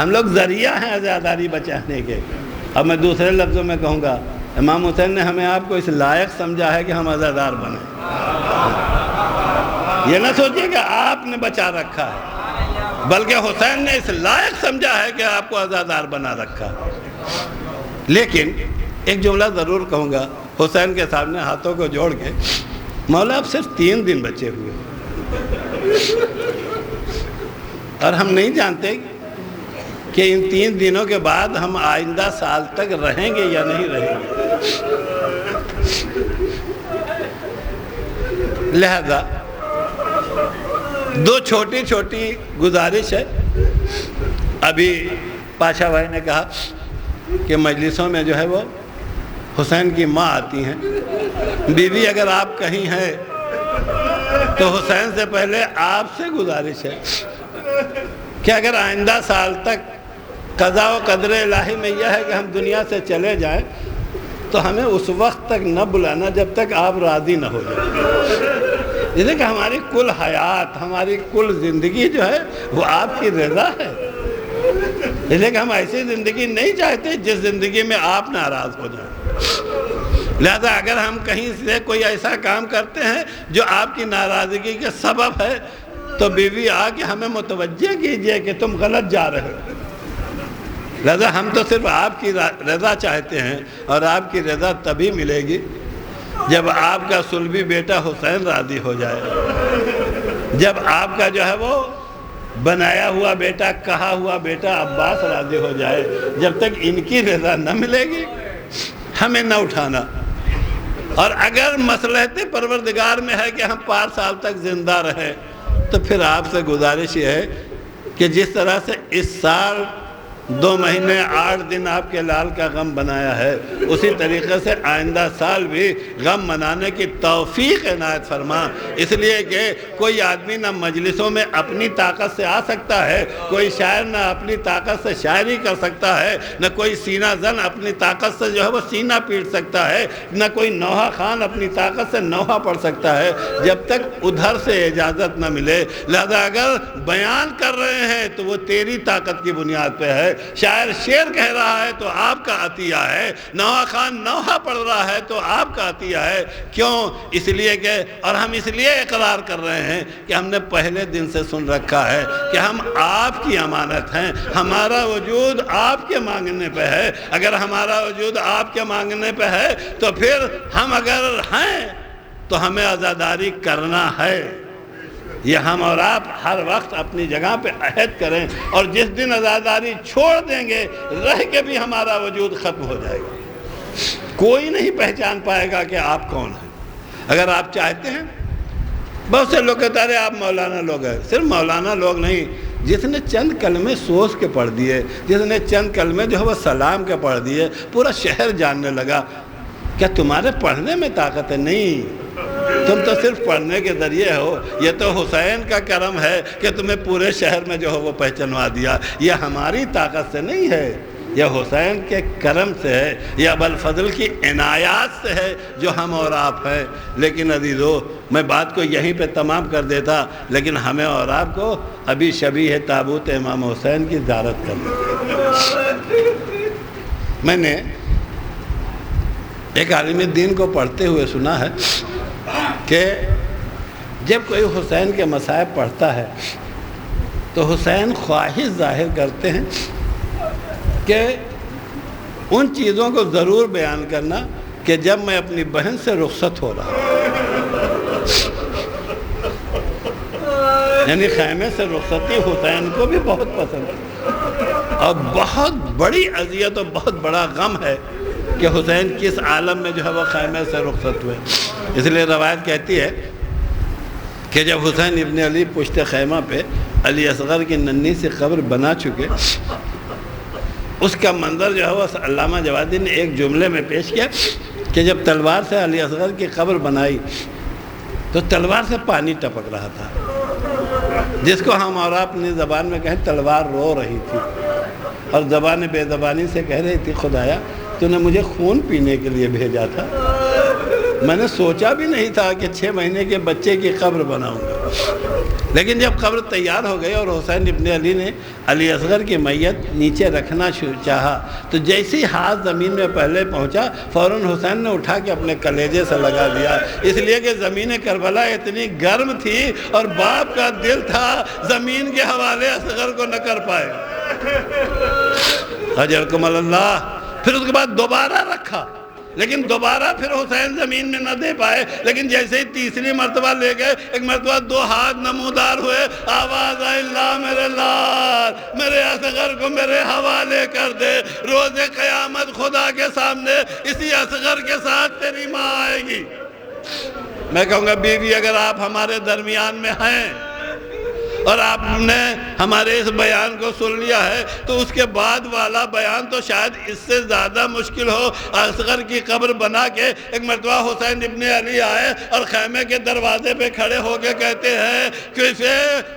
ہم لوگ ذریعہ ہیں عزاداری بچانے کے. اب میں دوسرے لفظوں میں کہوں گا امام حسین نے ہمیں آپ کو اس لائق سمجھا ہے کہ ہم عزادار بنیں. یہ نہ سوچیے کہ آپ نے بچا رکھا ہے، بلکہ حسین نے اس لائق سمجھا ہے کہ آپ کو عزادار بنا رکھا. لیکن ایک جملہ ضرور کہوں گا حسین کے سامنے ہاتھوں کو جوڑ کے، مولا اب صرف 3 دن بچے ہوئے اور ہم نہیں جانتے کہ ان 3 دنوں کے بعد ہم آئندہ سال تک رہیں گے یا نہیں رہیں گے. لہذا 2 چھوٹی چھوٹی گزارش ہے. ابھی پاشا بھائی نے کہا کہ مجلسوں میں جو ہے وہ حسین کی ماں آتی ہیں. بیوی اگر آپ کہیں ہیں تو حسین سے پہلے آپ سے گزارش ہے کہ اگر آئندہ سال تک قضاء و قدر الہی میں یہ ہے کہ ہم دنیا سے چلے جائیں تو ہمیں اس وقت تک نہ بلانا جب تک آپ راضی نہ ہو جائیں. جیسے کہ ہماری کل حیات، ہماری کل زندگی جو ہے وہ آپ کی رضا ہے. جیسے کہ ہم ایسی زندگی نہیں چاہتے جس زندگی میں آپ ناراض ہو جائیں. لہذا اگر ہم کہیں سے کوئی ایسا کام کرتے ہیں جو آپ کی ناراضگی کے سبب ہے تو بیوی آ کے ہمیں متوجہ کیجئے کہ تم غلط جا رہے ہو. لہذا ہم تو صرف آپ کی رضا چاہتے ہیں، اور آپ کی رضا تبھی ملے گی جب آپ کا صلبی بیٹا حسین راضی ہو جائے، جب آپ کا جو ہے وہ بنایا ہوا بیٹا، کہا ہوا بیٹا عباس راضی ہو جائے. جب تک ان کی رضا نہ ملے گی ہمیں نہ اٹھانا. اور اگر مصلحت پروردگار میں ہے کہ ہم 5 سال تک زندہ رہیں تو پھر آپ سے گزارش یہ ہے کہ جس طرح سے اس سال 2 مہینے 8 دن آپ کے لال کا غم بنایا ہے، اسی طریقے سے آئندہ سال بھی غم منانے کی توفیق عنایت فرما. اس لیے کہ کوئی آدمی نہ مجلسوں میں اپنی طاقت سے آ سکتا ہے، کوئی شاعر نہ اپنی طاقت سے شاعری کر سکتا ہے، نہ کوئی سینہ زن اپنی طاقت سے جو ہے وہ سینہ پیٹ سکتا ہے، نہ کوئی نوحہ خان اپنی طاقت سے نوحہ پڑھ سکتا ہے جب تک ادھر سے اجازت نہ ملے. لہذا اگر بیان کر رہے ہیں تو وہ تیری طاقت کی بنیاد پہ ہے. شاعر شعر کہہ رہا ہے تو آپ کا عطیہ ہے، نوحہ خان نوحہ پڑھ رہا ہے تو آپ کا عطیہ ہے. کیوں؟ اس لیے کہ، اور ہم اس لیے اقرار کر رہے ہیں کہ ہم نے پہلے دن سے سن رکھا ہے کہ ہم آپ کی امانت ہیں. ہمارا وجود آپ کے مانگنے پہ ہے. اگر ہمارا وجود آپ کے مانگنے پہ ہے تو پھر ہم اگر ہیں تو ہمیں عزاداری کرنا ہے۔ یہ ہم اور آپ ہر وقت اپنی جگہ پہ عہد کریں، اور جس دن عزاداری چھوڑ دیں گے رہ کے بھی ہمارا وجود ختم ہو جائے گا، کوئی نہیں پہچان پائے گا کہ آپ کون ہیں۔ اگر آپ چاہتے ہیں، بہت سے لوگ کہتے ہیں آپ مولانا لوگ ہیں، صرف مولانا لوگ نہیں، جس نے چند کلمے سوچ کے پڑھ دیے، جس نے چند کلمے جو ہے وہ سلام کے پڑھ دیے، پورا شہر جاننے لگا۔ کیا تمہارے پڑھنے میں طاقت ہے؟ نہیں، تم تو صرف پڑھنے کے ذریعے ہو۔ یہ تو حسین کا کرم ہے کہ تمہیں پورے شہر میں جو ہے وہ پہچانوا دیا۔ یہ ہماری طاقت سے نہیں ہے، یہ حسین کے کرم سے ہے، یہ ابوالفضل کی عنایات سے ہے جو ہم اور آپ ہیں۔ لیکن عزیزو، میں بات کو یہیں پہ تمام کر دیتا، لیکن ہمیں اور آپ کو ابھی شبیہ تابوت امام حسین کی زیارت کرنی۔ میں نے ایک عالم دین کو پڑھتے ہوئے سنا ہے کہ جب کوئی حسین کے مصائب پڑھتا ہے تو حسین خواہش ظاہر کرتے ہیں کہ ان چیزوں کو ضرور بیان کرنا کہ جب میں اپنی بہن سے رخصت ہو رہا ہوں۔ یعنی خیمے سے رخصتی حسین کو بھی بہت پسند ہے، اور بہت بڑی اذیت اور بہت بڑا غم ہے کہ حسین کس عالم میں جو ہے وہ خیمے سے رخصت ہوئے۔ اس لیے روایت کہتی ہے کہ جب حسین ابن علی پشت خیمہ پہ علی اصغر کی ننھی سی قبر بنا چکے، اس کا منظر جو ہے وہ علامہ جوادی نے ایک جملے میں پیش کیا کہ جب تلوار سے علی اصغر کی قبر بنائی تو تلوار سے پانی ٹپک رہا تھا، جس کو ہم اور آپ اپنی زبان میں کہیں تلوار رو رہی تھی، اور زبان بے زبانی سے کہہ رہی تھی خدایا تو نے مجھے خون پینے کے لیے بھیجا تھا، میں نے سوچا بھی نہیں تھا کہ 6 مہینے کے بچے کی قبر بناؤں گا۔ لیکن جب قبر تیار ہو گئی اور حسین ابن علی نے علی اصغر کی میت نیچے رکھنا چاہا تو جیسی ہاتھ زمین میں پہلے پہنچا فوراً حسین نے اٹھا کے اپنے کلیجے سے لگا دیا، اس لیے کہ زمین کربلا اتنی گرم تھی اور باپ کا دل تھا زمین کے حوالے اصغر کو نہ کر پائے۔ اجرکم اللہ۔ پھر اس کے بعد دوبارہ رکھا، لیکن دوبارہ پھر حسین زمین میں نہ دے پائے، لیکن جیسے ہی تیسری مرتبہ لے گئے، ایک مرتبہ 2 ہاتھ نمودار ہوئے، آواز آئی اللہ میرے لال، میرے اصغر کو میرے حوالے کر دے، روز قیامت خدا کے سامنے اسی اصغر کے ساتھ تیری ماں آئے گی۔ میں کہوں گا بیوی اگر آپ ہمارے درمیان میں ہیں اور آپ نے ہمارے اس بیان کو سن لیا ہے تو اس کے بعد والا بیان تو شاید اس سے زیادہ مشکل ہو۔ اصغر کی قبر بنا کے ایک مرتبہ حسین ابن علی آئے اور خیمے کے دروازے پہ کھڑے ہو کے کہتے ہیں کہ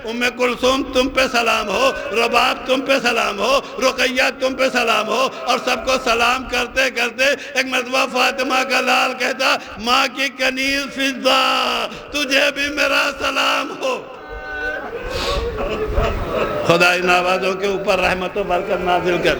ام کلثوم تم پہ سلام ہو، رباب تم پہ سلام ہو، رقیہ تم پہ سلام ہو، اور سب کو سلام کرتے کرتے ایک مرتبہ فاطمہ کا لال کہتا ماں کی کنیز فضہ تجھے بھی میرا سلام ہو۔ خدا ان آوازوں کے اوپر رحمت و برکت نازل کر۔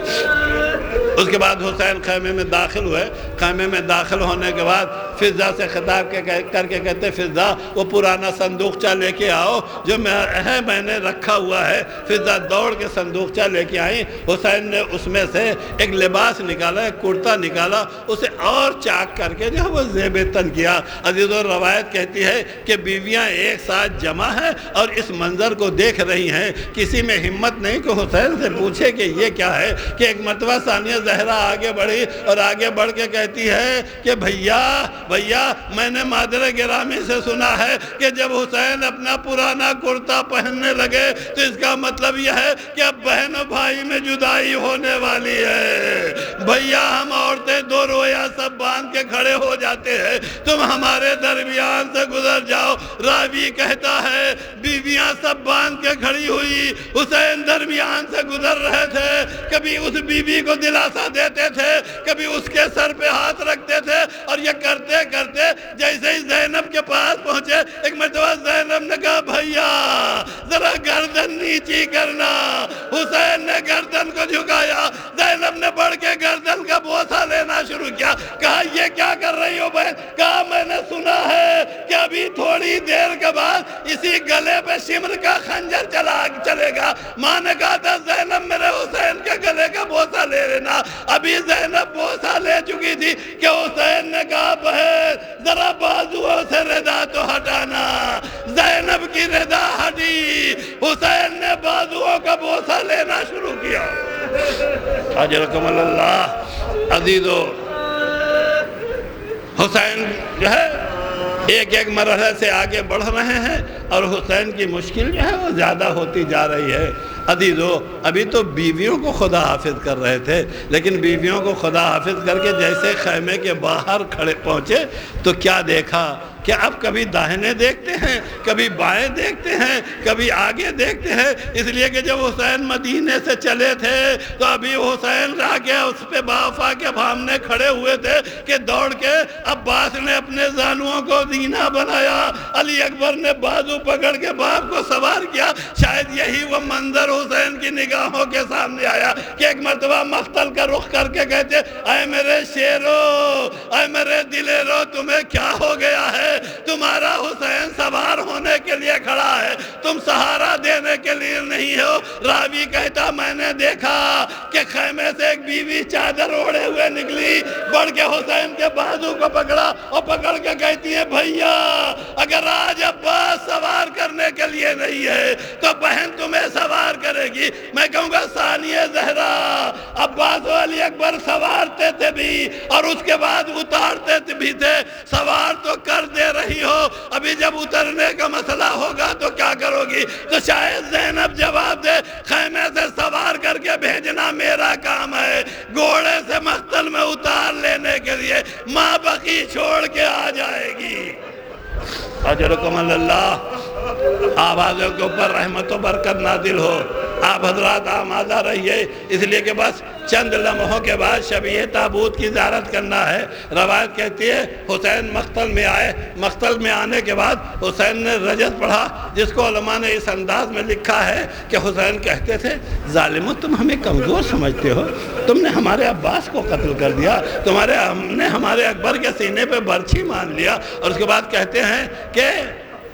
اس کے بعد حسین خیمے میں داخل ہوئے، خیمے میں داخل ہونے کے بعد فضہ سے خطاب کر کے کہتے فضہ وہ پرانا صندوقچہ لے کے آؤ جو میں نے رکھا ہوا ہے۔ فضہ دوڑ کے صندوقچہ لے کے آئیں، حسین نے اس میں سے ایک لباس نکالا، ایک کرتا نکالا، اسے اور چاک کر کے جو وہ زیب تن کیا۔ عزیزو روایت کہتی ہے کہ بیویاں ایک ساتھ جمع ہیں اور اس منظر کو دیکھ رہی ہیں، کسی میں ہمت نہیں کہ حسین سے پوچھے کہ یہ کیا ہے، کہ ایک مرتبہ ثانیہ زہرا آگے بڑھی اور آگے بڑھ کے کہتی ہے کہ بھیا میں نے مادر گرامی سے سنا ہے کہ جب حسین اپنا پرانا کرتا پہننے لگے تو اس کا مطلب یہ ہے کہ اب بہن و بھائی میں جدائی ہونے والی ہے۔ بھیا ہم عورتیں 2 رویا سب باندھ کے کھڑے ہو جاتے ہیں، تم ہمارے درمیان سے گزر جاؤ۔ راوی کہتا ہے بیویاں سب باندھ کے کھڑی ہوئی، حسین درمیان سے گزر رہے تھے، کبھی اس بیوی کو دلاسا دیتے تھے، کبھی اس کے سر پہ ہاتھ رکھتے تھے، اور یہ کرتے کرتے جیسے ہی زینب کے پاس پہنچے ایک مرتبہ زینب نے کہا بھیا ذرا گردن نیچی کرنا۔ حسین نے گردن کو جھکایا، زینب نے بڑھ کے گردن کا بوسہ لینا شروع کیا۔ کہا یہ کیا کر رہی ہو بہن؟ کہا میں نے سنا ہے کہ ابھی تھوڑی دیر کے بعد اسی گلے پہ شمر کا خنجر چلے گا۔ ماں نے کہا تھا زینب میرے حسین کے گلے کا بوسہ لینا. ابھی زینب بوسہ لے چکی تھی کہ حسین نے کہا بہن ذرا بازوؤں سے ردا تو ہٹانا. زینب کی ردا ہٹی, حسین نے بازوؤں کا بوسہ لینا شروع کیا. اجرکم اللہ. عزیزو, حسین جو ہے ایک ایک مرحلے سے آگے بڑھ رہے ہیں اور حسین کی مشکل جو ہے وہ زیادہ ہوتی جا رہی ہے. عزیزو, ابھی تو بیویوں کو خدا حافظ کر رہے تھے, لیکن بیویوں کو خدا حافظ کر کے جیسے خیمے کے باہر کھڑے پہنچے تو کیا دیکھا کہ اب کبھی داہنے دیکھتے ہیں, کبھی بائیں دیکھتے ہیں, کبھی آگے دیکھتے ہیں. اس لیے کہ جب حسین مدینے سے چلے تھے تو ابھی حسین را کے اس پہ بافا کے سامنے کھڑے ہوئے تھے کہ دوڑ کے عباس نے اپنے زانوؤں کو زینہ بنایا, علی اکبر نے بازو پکڑ کے باپ کو سوار کیا. شاید یہی وہ منظر حسین کی نگاہوں کے سامنے آیا کہ ایک مرتبہ مقتل کا رخ کر کے کہتے اے میرے شیرو, اے میرے دلیرو, تمہیں کیا ہو گیا ہے؟ تمہارا حسین سوار ہونے کے لیے کھڑا ہے, تم سہارا دینے کے لیے نہیں ہو. راوی کہتا میں نے دیکھا کہ خیمے سے ایک بیوی چادر اوڑے ہوئے نکلی, بڑھ کے حسین کے بازو کو پکڑا اور پکڑ کے کہتی ہے بھیا اگر آج عباس سوار کرنے کے لیے نہیں ہے تو بہن تمہیں سوار کرے گی. میں کہوں گا ثانیہ زہرا, عباس و علی اکبر سوارتے تھے بھی اور اس کے بعد اتارتے بھی تھے. سوار تو کر دے رہی ہو, ابھی جب اترنے کا مسئلہ ہوگا تو کیا کرو گی؟ تو شاید زینب جواب دے خیمے سے سوار کر کے بھیجنا میرا کام ہے, گھوڑے سے مقتل میں اتار لینے کے لیے ماں بقی چھوڑ کے آ جائے گی. اجرکم اللہ. آوازوں کے اوپر رحمت و برکت نازل ہو. آپ حضرات آمادہ رہیے, اس لیے کہ بس چند لمحوں کے بعد شبیہ تابوت کی زیارت کرنا ہے. روایت کہتی ہے حسین مقتل میں آئے, مقتل میں آنے کے بعد حسین نے رجز پڑھا, جس کو علماء نے اس انداز میں لکھا ہے کہ حسین کہتے تھے ظالمو تم ہمیں کمزور سمجھتے ہو, تم نے ہمارے عباس کو قتل کر دیا, ہم نے ہمارے اکبر کے سینے پہ برچھی مان لیا. اور اس کے بعد کہتے ہیں کہ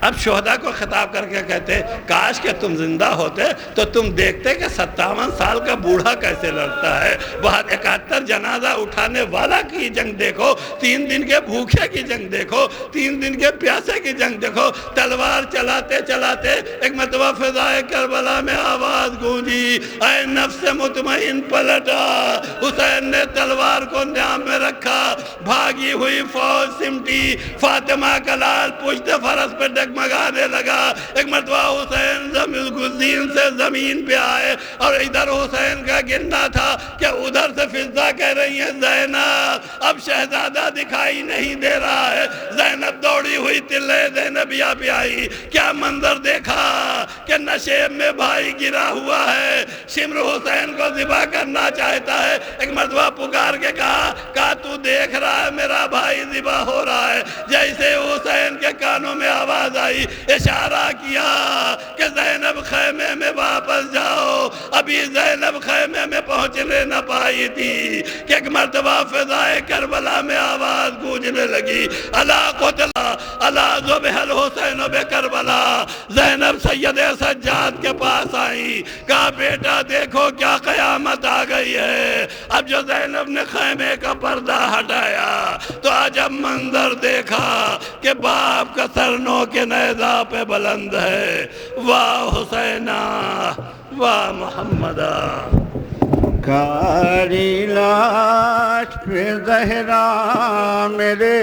اب شہداء کو خطاب کر کے کہتے کاش کہ تم زندہ ہوتے تو تم دیکھتے کہ 57 سال کا بوڑھا کیسے لڑتا ہے. بہت 71 جنازہ اٹھانے والا کی جنگ دیکھو, 3 دن کے بھوکے کی جنگ دیکھو, 3 دن کے پیاسے کی جنگ دیکھو. تلوار چلاتے چلاتے ایک مرتبہ فضائے کربلا میں آواز گونجی اے نفس مطمئن پلٹا. حسین نے تلوار کو نیام میں رکھا, بھاگی ہوئی فوج سمٹی, فاطمہ کا لال پشت فرس پہ مگانے لگا. ایک مرتبہ حسین گزین سے زمین پہ آئے اور ادھر حسین کا گرنا تھا کہ ادھر سے فضا کہہ رہی ہیں زینب اب شہزادہ دکھائی نہیں دے رہا ہے. زینب دوڑی ہوئی تلے زینبیہ پہ آئی. کیا منظر دیکھا کہ نشیب میں بھائی گرا ہوا ہے, شمر حسین کو ذبح کرنا چاہتا ہے. ایک مرتبہ پکار کے کہا تو دیکھ رہا ہے میرا بھائی ذبح ہو رہا ہے. جیسے حسین کے کانوں میں آواز آئی, اشارہ کیا کہ زینب خیمے میں واپس جاؤ. ابھی زینب خیمے میں پہنچنے نہ پائی تھی کہ ایک مرتبہ فضائے کربلا میں آواز گونجنے لگی الا قتل الا ذبح الحسین بکربلا. زینب سید سجاد کے پاس آئی, کہا بیٹا دیکھو کیا قیامت آ گئی ہے. اب جو زینب نے خیمے کا پردہ ہٹایا تو عجب منظر دیکھا کہ باپ کا سر نو کے نیزہ پہ بلند ہے. واہ حسینہ واہ محمدہ. کاری لاش پہ زہرا میرے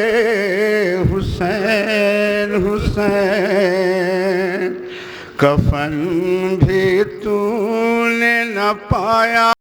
حسین حسین, کفن بھی تو نے نہ پایا.